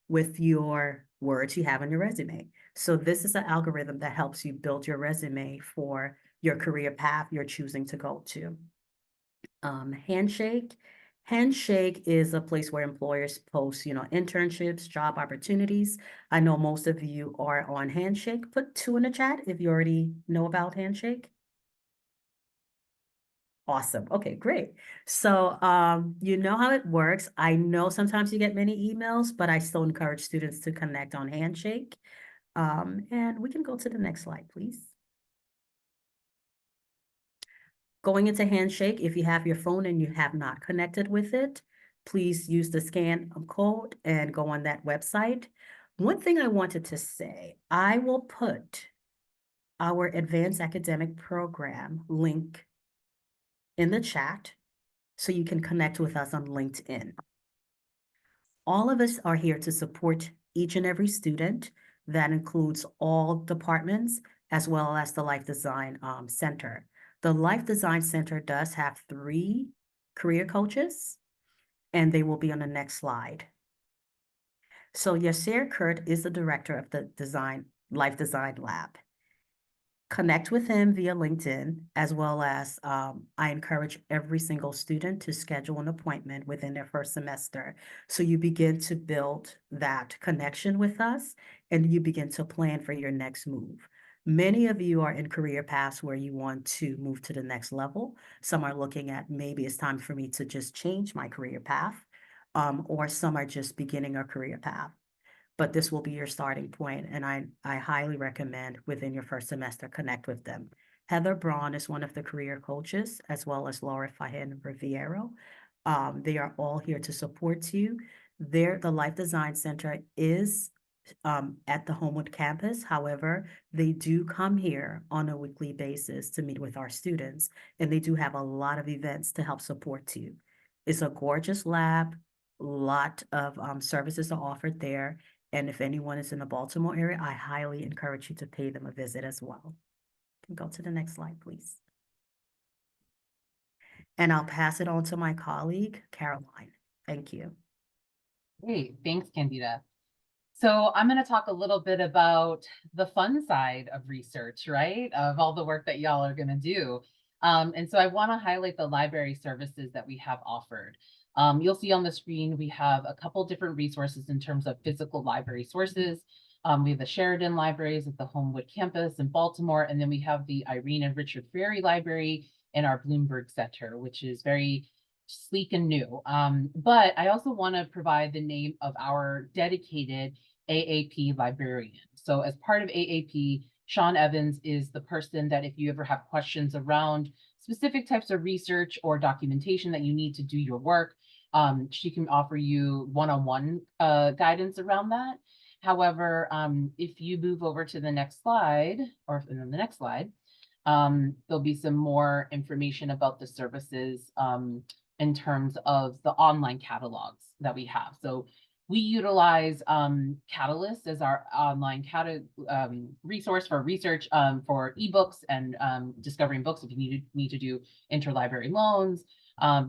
with your words you have on your resume. So this is an algorithm that helps you build your resume for your career path you're choosing to go to. Handshake. Handshake is a place where employers post, internships, job opportunities. I know most of you are on Handshake. Put 2 in the chat if you already know about Handshake. Awesome. Okay, great. So, you know how it works. I know sometimes you get many emails, but I still encourage students to connect on Handshake. And we can go to the next slide, please. Going into Handshake, if you have your phone and you have not connected with it, please use the scan code and go on that website. One thing I wanted to say, I will put our advanced academic program link in the chat so you can connect with us on LinkedIn. All of us are here to support each and every student. That includes all departments as well as the Life Design Center. The Life Design Center does have 3 career coaches, and they will be on the next slide. So Yasser Kurt is the director of the Life Design Lab. Connect with him via LinkedIn, as well as I encourage every single student to schedule an appointment within their first semester. So you begin to build that connection with us and you begin to plan for your next move. Many of you are in career paths where you want to move to the next level. Some are looking at maybe it's time for me to just change my career path, or some are just beginning a career path. But this will be your starting point, and I highly recommend within your first semester, connect with them. Heather Braun is one of the career coaches, as well as Laura Fahin Riviero. They are all here to support you. The Life Design Center is at the Homewood campus. However, they do come here on a weekly basis to meet with our students, and they do have a lot of events to help support you. It's a gorgeous lab, lot of services are offered there. And if anyone is in the Baltimore area, I highly encourage you to pay them a visit as well. Can go to the next slide, please. And I'll pass it on to my colleague, Caroline. Thank you. Great, thanks, Candida. So I'm going to talk a little bit about the fun side of research, right? Of all the work that y'all are going to do. And so I want to highlight the library services that we have offered. You'll see on the screen, we have a couple different resources in terms of physical library sources. We have the Sheridan Libraries at the Homewood campus in Baltimore, and then we have the Irene and Richard Ferry Library in our Bloomberg Center, which is very sleek and new. But I also want to provide the name of our dedicated AAP librarian. So as part of AAP, Sean Evans is the person that if you ever have questions around specific types of research or documentation that you need to do your work, she can offer you one-on-one guidance around that. However, if you move over to the next slide, or the next slide, there'll be some more information about the services in terms of the online catalogs that we have. So we utilize Catalyst as our online resource for research for ebooks and discovering books if you need to do interlibrary loans.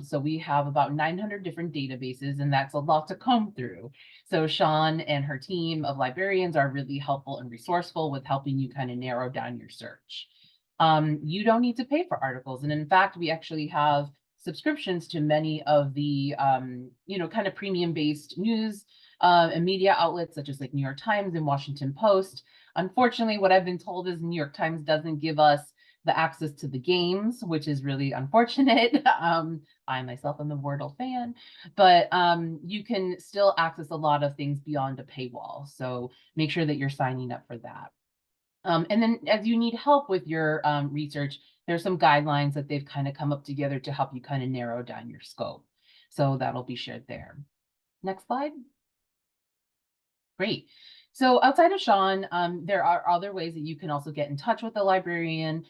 So we have about 900 different databases, and that's a lot to comb through. So Sean and her team of librarians are really helpful and resourceful with helping you kind of narrow down your search. You don't need to pay for articles. And in fact, we actually have subscriptions to many of the, kind of premium-based news and media outlets, such as like New York Times and Washington Post. Unfortunately, what I've been told is New York Times doesn't give us the access to the games, which is really unfortunate. I myself am a Wordle fan, but you can still access a lot of things beyond a paywall. So make sure that you're signing up for that. And then as you need help with your research, there's some guidelines that they've kind of come up together to help you kind of narrow down your scope. So that'll be shared there. Next slide. Great. So outside of Sean, there are other ways that you can also get in touch with the librarian.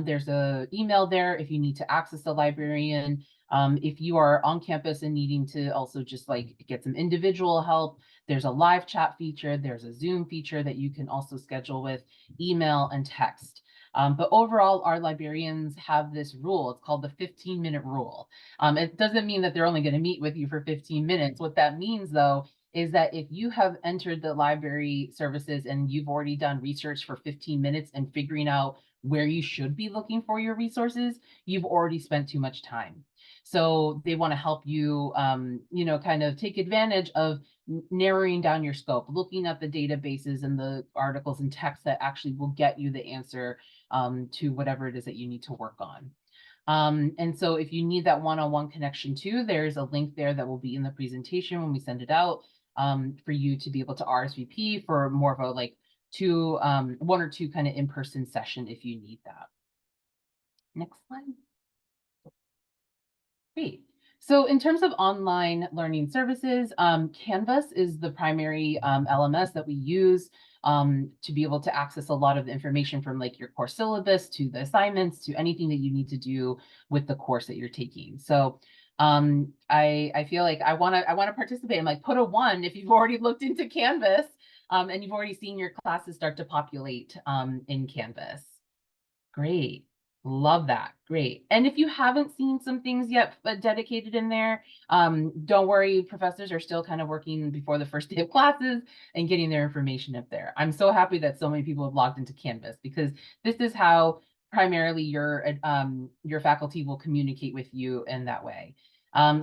There's an email there if you need to access the librarian. If you are on campus and needing to also just like get some individual help, there's a live chat feature. There's a Zoom feature that you can also schedule with email and text. But overall, our librarians have this rule. It's called the 15-minute rule. It doesn't mean that they're only going to meet with you for 15 minutes. What that means, though, is that if you have entered the library services and you've already done research for 15 minutes and figuring out where you should be looking for your resources, you've already spent too much time. So they want to help you, kind of take advantage of narrowing down your scope, looking at the databases and the articles and text that actually will get you the answer to whatever it is that you need to work on. And so if you need that one-on-one connection too, there's a link there that will be in the presentation when we send it out for you to be able to RSVP for more of a like one or two kind of in-person session if you need that. Next slide. Great. So in terms of online learning services, Canvas is the primary LMS that we use to be able to access a lot of the information from like your course syllabus to the assignments to anything that you need to do with the course that you're taking. So I feel like I want to participate. I'm like, put a 1 if you've already looked into Canvas and you've already seen your classes start to populate in Canvas. Great. Love that. Great. And if you haven't seen some things yet dedicated in there, don't worry. Professors are still kind of working before the first day of classes and getting their information up there. I'm so happy that so many people have logged into Canvas because this is how primarily your faculty will communicate with you in that way.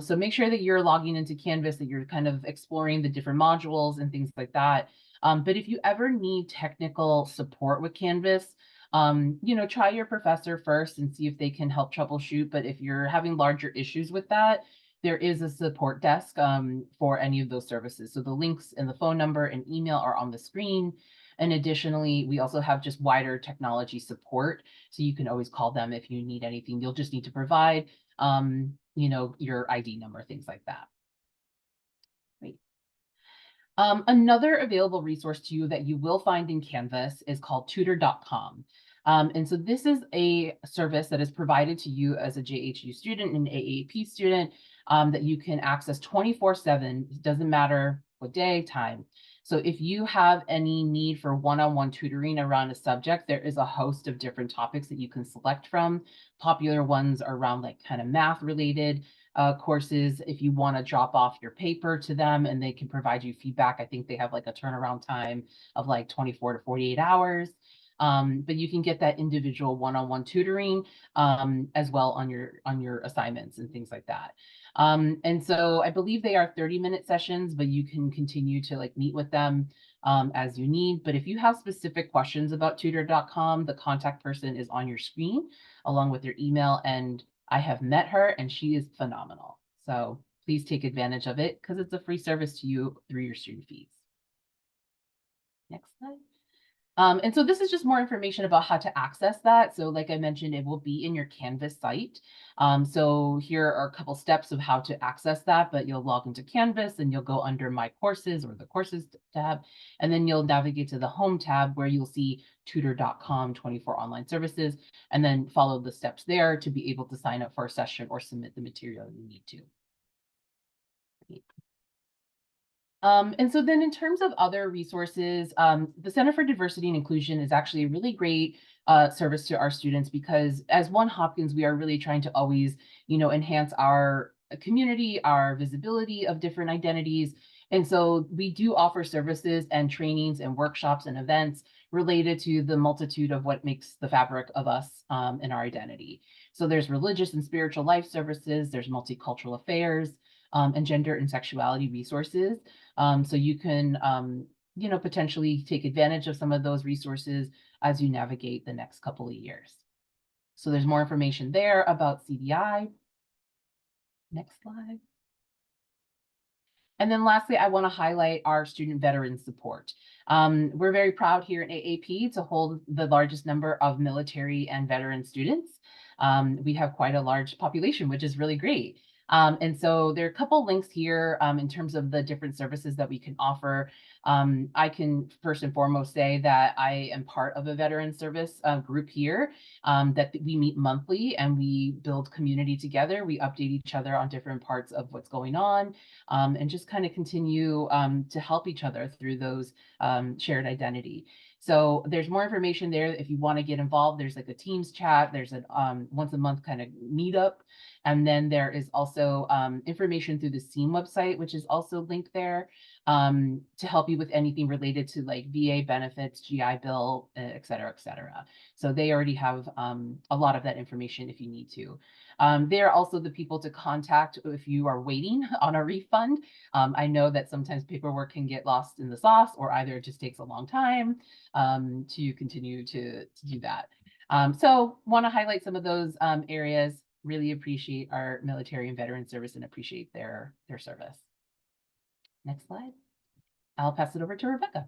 So make sure that you're logging into Canvas, that you're kind of exploring the different modules and things like that. But if you ever need technical support with Canvas, try your professor first and see if they can help troubleshoot. But if you're having larger issues with that, there is a support desk for any of those services. So the links and the phone number and email are on the screen. And additionally, we also have just wider technology support. So you can always call them if you need anything. You'll just need to provide, your ID number, things like that. Great. Another available resource to you that you will find in Canvas is called tutor.com. And so this is a service that is provided to you as a JHU student and AAP student that you can access 24/7. It doesn't matter what day, time. So if you have any need for one-on-one tutoring around a subject, there is a host of different topics that you can select from. Popular ones are around like kind of math related courses. If you want to drop off your paper to them and they can provide you feedback, I think they have like a turnaround time of like 24 to 48 hours. But you can get that individual one-on-one tutoring as well on your assignments and things like that. And so I believe they are 30-minute sessions, but you can continue to like meet with them as you need. But if you have specific questions about tutor.com, the contact person is on your screen along with your email, and I have met her and she is phenomenal. So please take advantage of it because it's a free service to you through your student fees. Next slide. And so this is just more information about how to access that. So like I mentioned, it will be in your Canvas site. So here are a couple steps of how to access that, but you'll log into Canvas and you'll go under My Courses or the Courses tab, and then you'll navigate to the Home tab where you'll see tutor.com 24 online services, and then follow the steps there to be able to sign up for a session or submit the material you need to. And so then in terms of other resources, the Center for Diversity and Inclusion is actually a really great service to our students because as One Hopkins, we are really trying to always, enhance our community, our visibility of different identities. And so we do offer services and trainings and workshops and events related to the multitude of what makes the fabric of us and our identity. So there's religious and spiritual life services, there's multicultural affairs, and gender and sexuality resources. So you can, potentially take advantage of some of those resources as you navigate the next couple of years. So there's more information there about CDI. Next slide. And then lastly, I want to highlight our student veteran support. We're very proud here at AAP to hold the largest number of military and veteran students. We have quite a large population, which is really great. And so there are a couple links here in terms of the different services that we can offer. I can first and foremost say that I am part of a veteran service group here that we meet monthly and we build community together. We update each other on different parts of what's going on and just kind of continue to help each other through those shared identity. So there's more information there if you want to get involved. There's like a Teams chat. There's a once a month kind of meetup. And then there is also information through the SEAM website, which is also linked there to help you with anything related to like VA benefits, GI Bill, et cetera, et cetera. So they already have a lot of that information if you need to. They're also the people to contact if you are waiting on a refund. I know that sometimes paperwork can get lost in the sauce, or either it just takes a long time to continue to do that. So want to highlight some of those areas. Really appreciate our military and veteran service and appreciate their service. Next slide. I'll pass it over to Rebecca.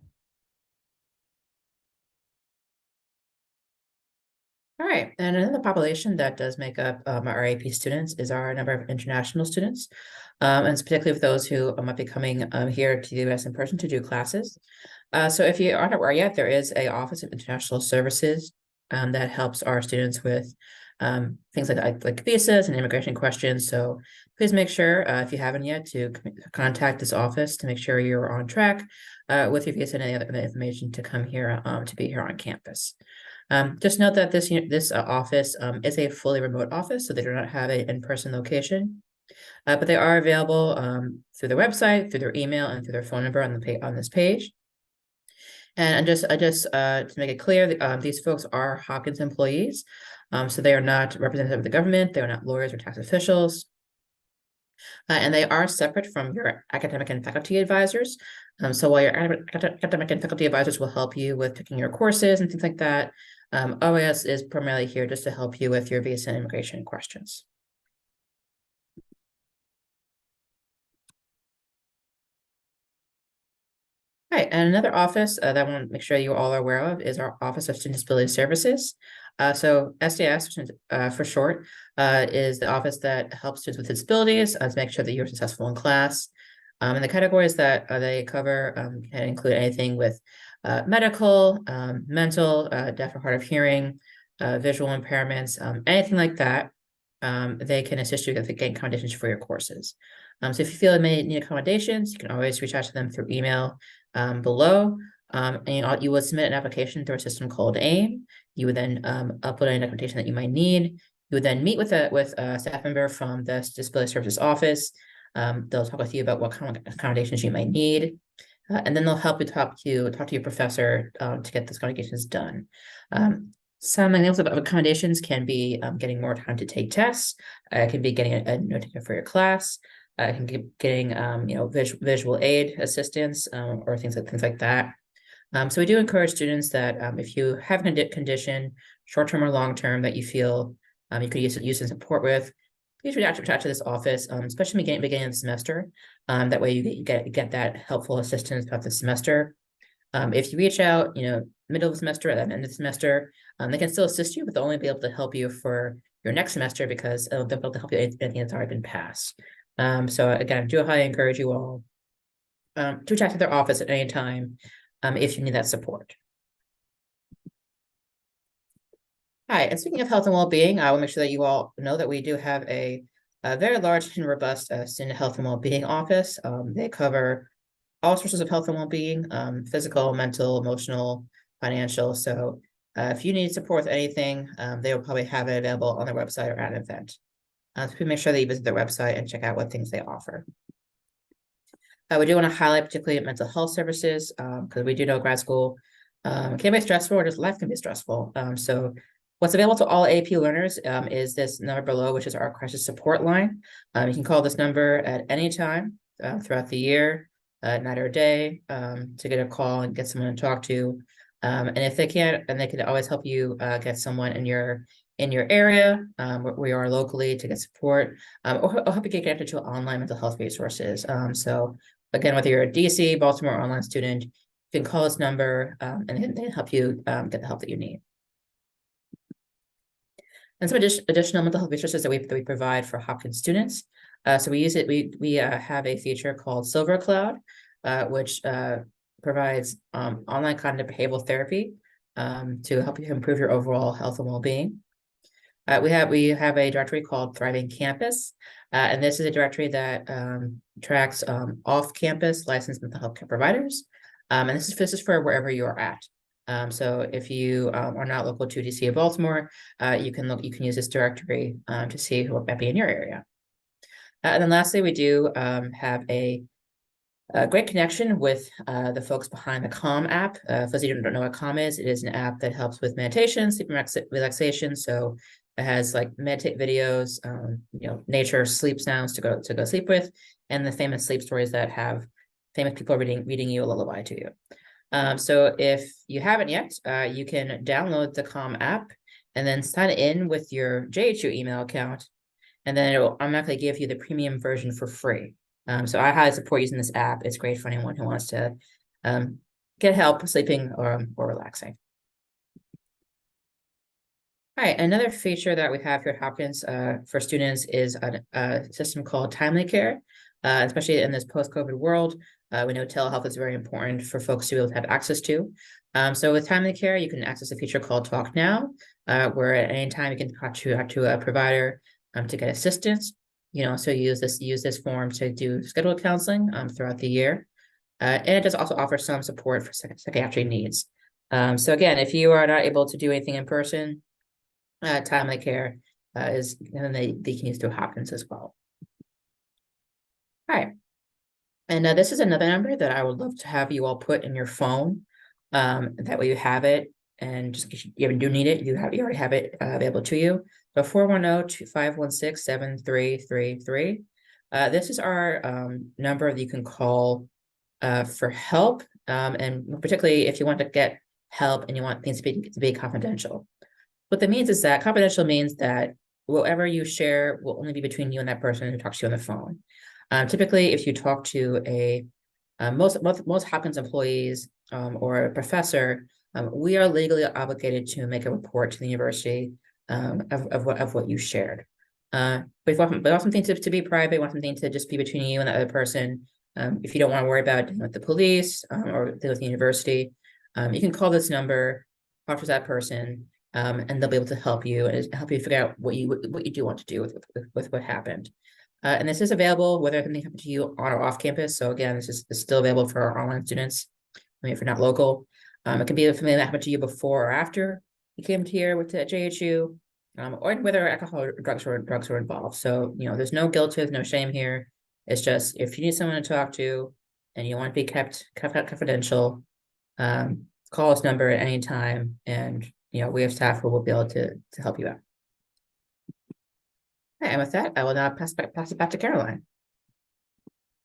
All right, and another population that does make up our AP students is our number of international students, and it's particularly with those who might be coming here to the US in person to do classes. So if you aren't aware yet, there is an Office of International Services that helps our students with things like visas and immigration questions. So please make sure, if you haven't yet, to contact this office to make sure you're on track with your visa and any other information to come here to be here on campus. Just note that this office is a fully remote office, so they do not have an in-person location, but they are available through their website, through their email, and through their phone number on this page. And just to make it clear, these folks are Hopkins employees, so they are not representative of the government. They are not lawyers or tax officials. And they are separate from your academic and faculty advisors. So while your academic and faculty advisors will help you with picking your courses and things like that, OAS is primarily here just to help you with your visa and immigration questions. All right, and another office that I want to make sure you all are aware of is our Office of Student Disability Services. So SDS for short is the office that helps students with disabilities to make sure that you're successful in class. And the categories that they cover can include anything with medical, mental, deaf or hard of hearing, visual impairments, anything like that. They can assist you with getting accommodations for your courses. So if you feel you may need accommodations, you can always reach out to them through email below. And you will submit an application through a system called AIM. You would then upload any documentation that you might need. You would then meet with a staff member from the Disability Services Office. They'll talk with you about what kind of accommodations you might need. And then they'll help you talk to your professor to get those accommodations done. Some examples of accommodations can be getting more time to take tests. It can be getting a note taker for your class. It can be getting visual aid assistance or things like that. So we do encourage students that if you have a condition, short-term or long-term, that you feel you could use some support with, please reach out to this office, especially beginning of the semester. That way you get that helpful assistance throughout the semester. If you reach out, middle of the semester, at the end of the semester, they can still assist you, but they'll only be able to help you for your next semester because they'll be able to help you with anything that's already been passed. So again, I do highly encourage you all to reach out to their office at any time if you need that support. Hi, and speaking of health and well-being, I will make sure that you all know that we do have a very large and robust student health and well-being office. They cover all sources of health and well-being, physical, mental, emotional, financial. So if you need support with anything, they will probably have it available on their website or at an event. So please make sure that you visit their website and check out what things they offer. We do want to highlight particularly mental health services because we do know grad school can be stressful, or just life can be stressful. So what's available to all AP learners is this number below, which is our crisis support line. You can call this number at any time throughout the year, night or day, to get a call and get someone to talk to. And if they can't, then they can always help you get someone in your area where we are locally to get support, or help you get connected to online mental health resources. So again, whether you're a DC, Baltimore, or online student, you can call this number and they can help you get the help that you need. And some additional mental health resources that we provide for Hopkins students. So we use it. We have a feature called Silver Cloud, which provides online cognitive behavioral therapy to help you improve your overall health and well-being. We have a directory called Thriving Campus, and this is a directory that tracks off-campus licensed mental health care providers, and this is for wherever you are at. So if you are not local to DC or Baltimore, you can use this directory to see who might be in your area. And then lastly, we do have a great connection with the folks behind the Calm app. For those of you who don't know what Calm is, it is an app that helps with meditation, sleep relaxation. So it has like meditate videos, nature, sleep sounds to go sleep with, and the famous sleep stories that have famous people reading you a lullaby to you. So if you haven't yet, you can download the Calm app and then sign in with your JHU email account, and then it will automatically give you the premium version for free. So I highly support using this app. It's great for anyone who wants to get help sleeping or relaxing. All right, another feature that we have here at Hopkins for students is a system called Timely Care, especially in this post-COVID world. We know telehealth is very important for folks to be able to have access to. So with Timely Care, you can access a feature called Talk Now, where at any time you can talk to a provider to get assistance. So use this form to do scheduled counseling throughout the year. And it does also offer some support for psychiatric needs. So again, if you are not able to do anything in person, Timely Care is, and they can use through Hopkins as well. All right. And this is another number that I would love to have you all put in your phone. That way you have it, and just in case you do need it, you already have it available to you. So 410-516-7333. This is our number that you can call for help, and particularly if you want to get help and you want things to be confidential. What that means is that confidential means that whatever you share will only be between you and that person who talks to you on the phone. Typically, if you talk to most Hopkins employees or a professor, we are legally obligated to make a report to the university of what you shared. But if you want something to be private, want something to just be between you and the other person, If you don't want to worry about dealing with the police or dealing with the university, you can call this number, talk to that person, and they'll be able to help you and help you figure out what you do want to do with what happened. And this is available whether something happened to you on or off campus. So again, this is still available for our online students. I mean, if you're not local, it can be something that happened to you before or after you came here with the JHU, or whether alcohol or drugs were involved. So, you know, there's no guilt, there's no shame here. It's just if you need someone to talk to and you want to be kept confidential, call this number at any time, and you know, we have staff who will be able to help you out. Okay, and with that, I will now pass it back to Caroline.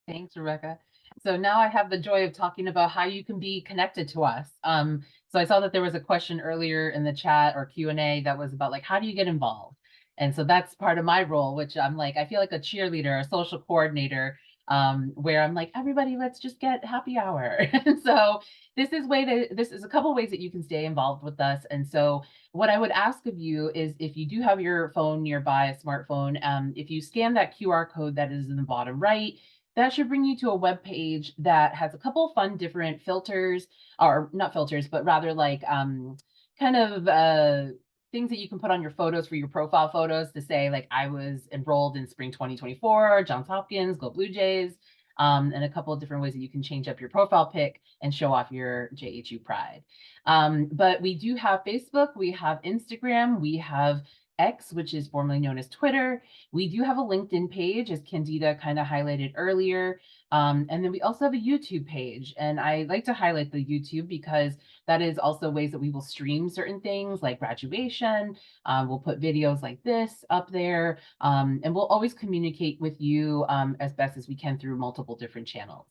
Thanks, Rebecca. So now I have the joy of talking about how you can be connected to us. So I saw that there was a question earlier in the chat or Q&A that was about like, how do you get involved? And so that's part of my role, which I'm like, I feel like a cheerleader, a social coordinator, where I'm like, everybody, let's just get happy hour. And so this is a couple ways that you can stay involved with us. And so what I would ask of you is if you do have your phone nearby, a smartphone, if you scan that QR code that is in the bottom right, that should bring you to a web page that has a couple fun different filters, or not filters, but rather like kind of things that you can put on your photos for your profile photos to say like, I was enrolled in spring 2024, Johns Hopkins, go Blue Jays, and a couple of different ways that you can change up your profile pic and show off your JHU pride. But we do have Facebook, we have Instagram, we have X, which is formerly known as Twitter. We do have a LinkedIn page, as Candida kind of highlighted earlier. And then we also have a YouTube page. And I like to highlight the YouTube because that is also ways that we will stream certain things like graduation. We'll put videos like this up there. And we'll always communicate with you as best as we can through multiple different channels.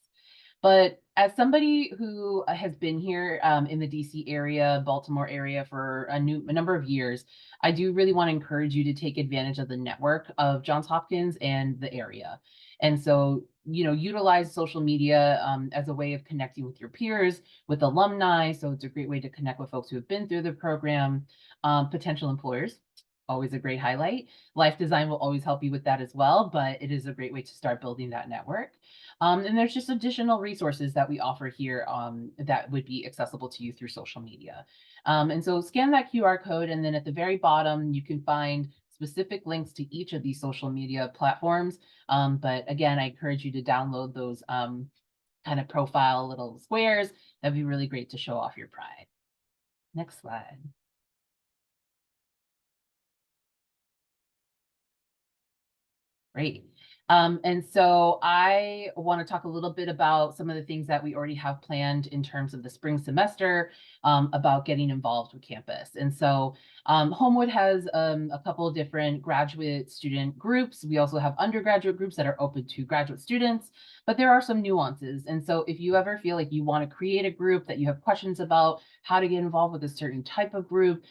But as somebody who has been here in the DC area, Baltimore area for a number of years, I do really want to encourage you to take advantage of the network of Johns Hopkins and the area. And so, you know, utilize social media as a way of connecting with your peers, with alumni. So it's a great way to connect with folks who have been through the program, potential employers. Always a great highlight. Life design will always help you with that as well, but it is a great way to start building that network. And there's just additional resources that we offer here that would be accessible to you through social media. And so scan that QR code, and then at the very bottom, you can find specific links to each of these social media platforms. But again, I encourage you to download those kind of profile little squares. That'd be really great to show off your pride. Next slide. Great. And so I want to talk a little bit about some of the things that we already have planned in terms of the spring semester about getting involved with campus. And so Homewood has a couple of different graduate student groups. We also have undergraduate groups that are open to graduate students, but there are some nuances. And so if you ever feel like you want to create a group that you have questions about how to get involved with a certain type of group,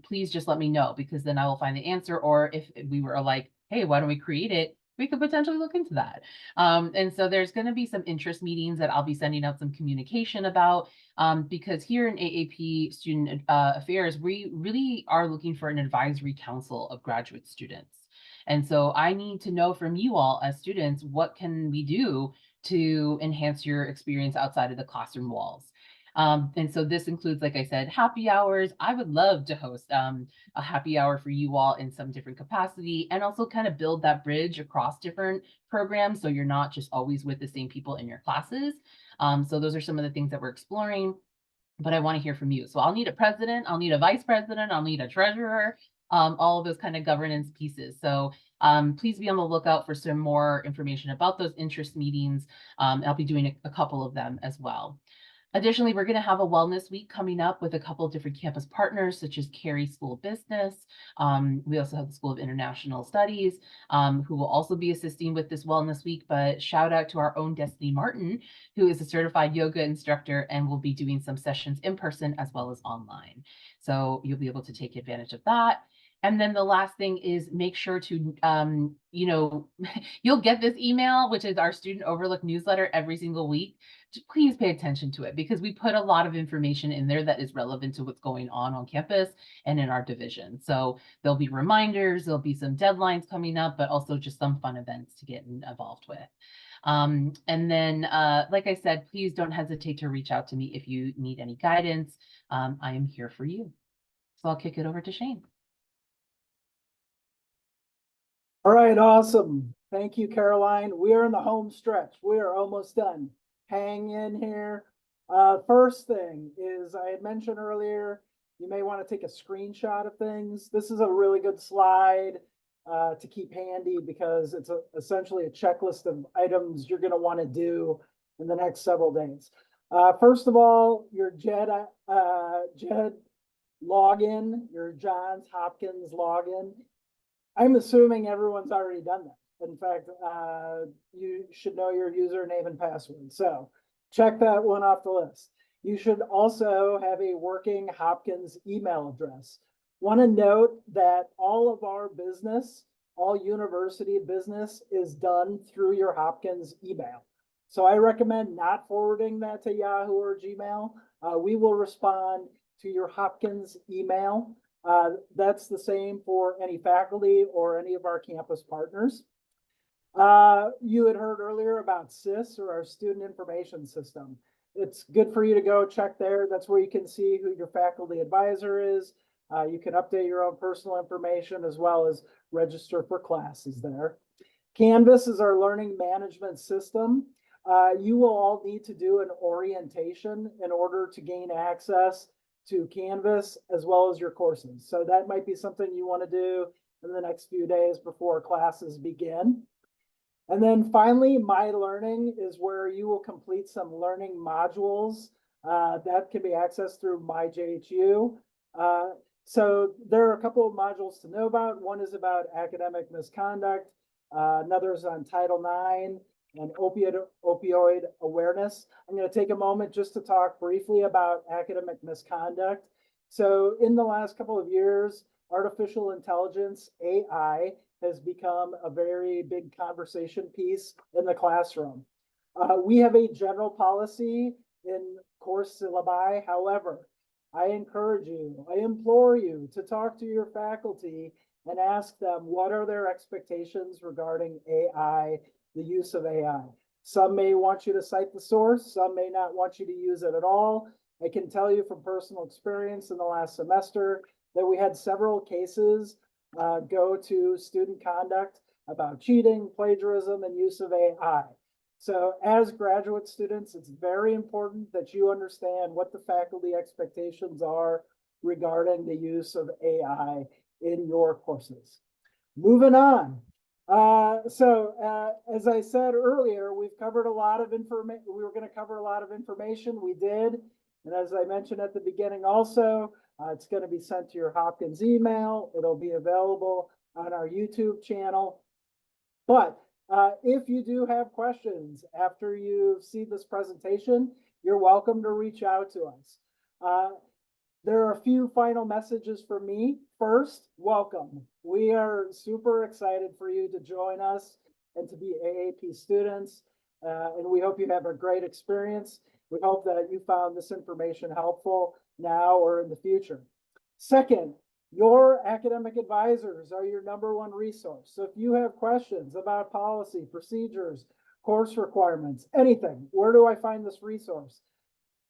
please just let me know, because then I will find the answer. Or if we were like, hey, why don't we create it? We could potentially look into that. And so there's going to be some interest meetings that I'll be sending out some communication about, because here in AAP Student Affairs, we really are looking for an advisory council of graduate students. And so I need to know from you all as students, what can we do to enhance your experience outside of the classroom walls? And so this includes, like I said, happy hours. I would love to host a happy hour for you all in some different capacity, and also kind of build that bridge across different programs, so you're not just always with the same people in your classes. So those are some of the things that we're exploring, but I want to hear from you. So I'll need a president, I'll need a vice president, I'll need a treasurer, all of those kind of governance pieces. So please be on the lookout for some more information about those interest meetings. I'll be doing a couple of them as well. Additionally, we're going to have a wellness week coming up with a couple of different campus partners, such as Cary School of Business. We also have the School of International Studies, who will also be assisting with this wellness week. But shout out to our own Destiny Martin, who is a certified yoga instructor and will be doing some sessions in person as well as online. So you'll be able to take advantage of that. And then the last thing is make sure to, you know, you'll get this email, which is our Student Overlook newsletter every single week. Please pay attention to it, because we put a lot of information in there that is relevant to what's going on campus and in our division. So there'll be reminders, there'll be some deadlines coming up, but also just some fun events to get involved with. And then, like I said, please don't hesitate to reach out to me if you need any guidance. I am here for you. So I'll kick it over to Shane. All right, awesome. Thank you, Caroline. We are in the home stretch. We are almost done. Hang in here. First thing is, I had mentioned earlier, you may want to take a screenshot of things. This is a really good slide to keep handy because it's essentially a checklist of items you're going to want to do in the next several days. First of all, your JED login, your Johns Hopkins login. I'm assuming everyone's already done that. In fact, you should know your username and password. So check that one off the list. You should also have a working Hopkins email address. Want to note that all of our business, all university business is done through your Hopkins email. So I recommend not forwarding that to Yahoo or Gmail. We will respond to your Hopkins email. That's the same for any faculty or any of our campus partners. You had heard earlier about SIS, or our Student Information System. It's good for you to go check there. That's where you can see who your faculty advisor is. You can update your own personal information as well as register for classes there. Canvas is our learning management system. You will all need to do an orientation in order to gain access to Canvas as well as your courses. So that might be something you want to do in the next few days before classes begin. And then finally, My Learning is where you will complete some learning modules that can be accessed through MyJHU. So there are a couple of modules to know about. One is about academic misconduct. Another is on Title IX and opioid awareness. I'm going to take a moment just to talk briefly about academic misconduct. So in the last couple of years, artificial intelligence, AI, has become a very big conversation piece in the classroom. We have a general policy in course syllabi. However, I encourage you, I implore you to talk to your faculty and ask them what are their expectations regarding AI, the use of AI. Some may want you to cite the source, some may not want you to use it at all. I can tell you from personal experience in the last semester that we had several cases go to student conduct about cheating, plagiarism, and use of AI. So as graduate students, it's very important that you understand what the faculty expectations are regarding the use of AI in your courses. Moving on. As I said earlier, we've covered a lot of information. We were going to cover a lot of information. We did. And as I mentioned at the beginning also, it's going to be sent to your Hopkins email. It'll be available on our YouTube channel. But if you do have questions after you see this presentation, you're welcome to reach out to us. There are a few final messages for me. First, welcome. We are super excited for you to join us and to be AAP students. And we hope you have a great experience. We hope that you found this information helpful now or in the future. Second, your academic advisors are your #1 resource. So if you have questions about policy, procedures, course requirements, anything, where do I find this resource?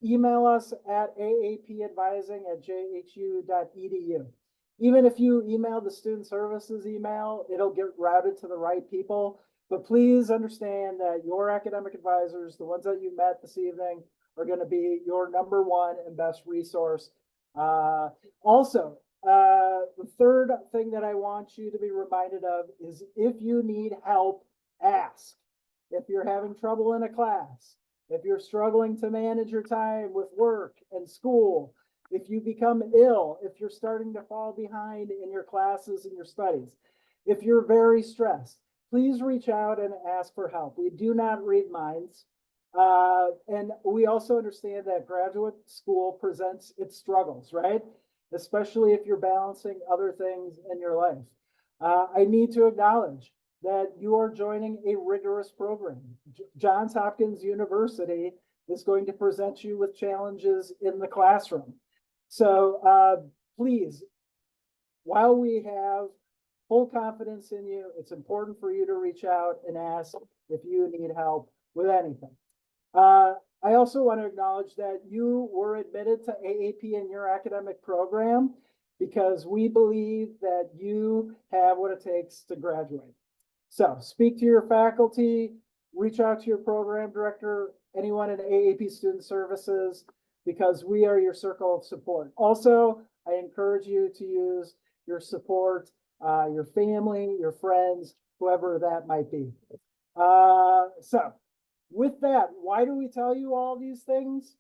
Email us at aapadvising@jhu.edu. Even if you email the student services email, it'll get routed to the right people. But please understand that your academic advisors, the ones that you met this evening, are going to be your #1 and best resource. Also, the third thing that I want you to be reminded of is if you need help, ask. If you're having trouble in a class, if you're struggling to manage your time with work and school, if you become ill, if you're starting to fall behind in your classes and your studies, if you're very stressed, please reach out and ask for help. We do not read minds. And we also understand that graduate school presents its struggles, right? Especially if you're balancing other things in your life. I need to acknowledge that you are joining a rigorous program. Johns Hopkins University is going to present you with challenges in the classroom. So please, while we have full confidence in you. It's important for you to reach out and ask if you need help with anything. I also want to acknowledge that you were admitted to AAP in your academic program because we believe that you have what it takes to graduate. So speak to your faculty, reach out to your program director, anyone in AAP Student Services, because we are your circle of support. Also, I encourage you to use your support, your family, your friends, whoever that might be. So with that, why do we tell you all these things?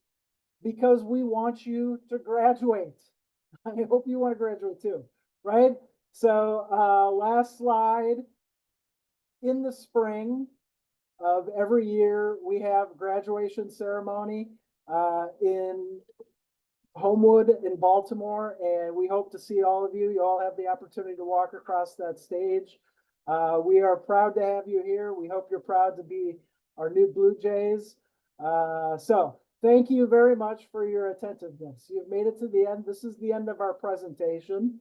Because we want you to graduate. I hope you want to graduate too, right? So last slide. In the spring of every year, we have graduation ceremony in Homewood in Baltimore, and we hope to see all of you. You all have the opportunity to walk across that stage. We are proud to have you here. We hope you're proud to be our new Blue Jays. So thank you very much for your attentiveness. You've made it to the end. This is the end of our presentation.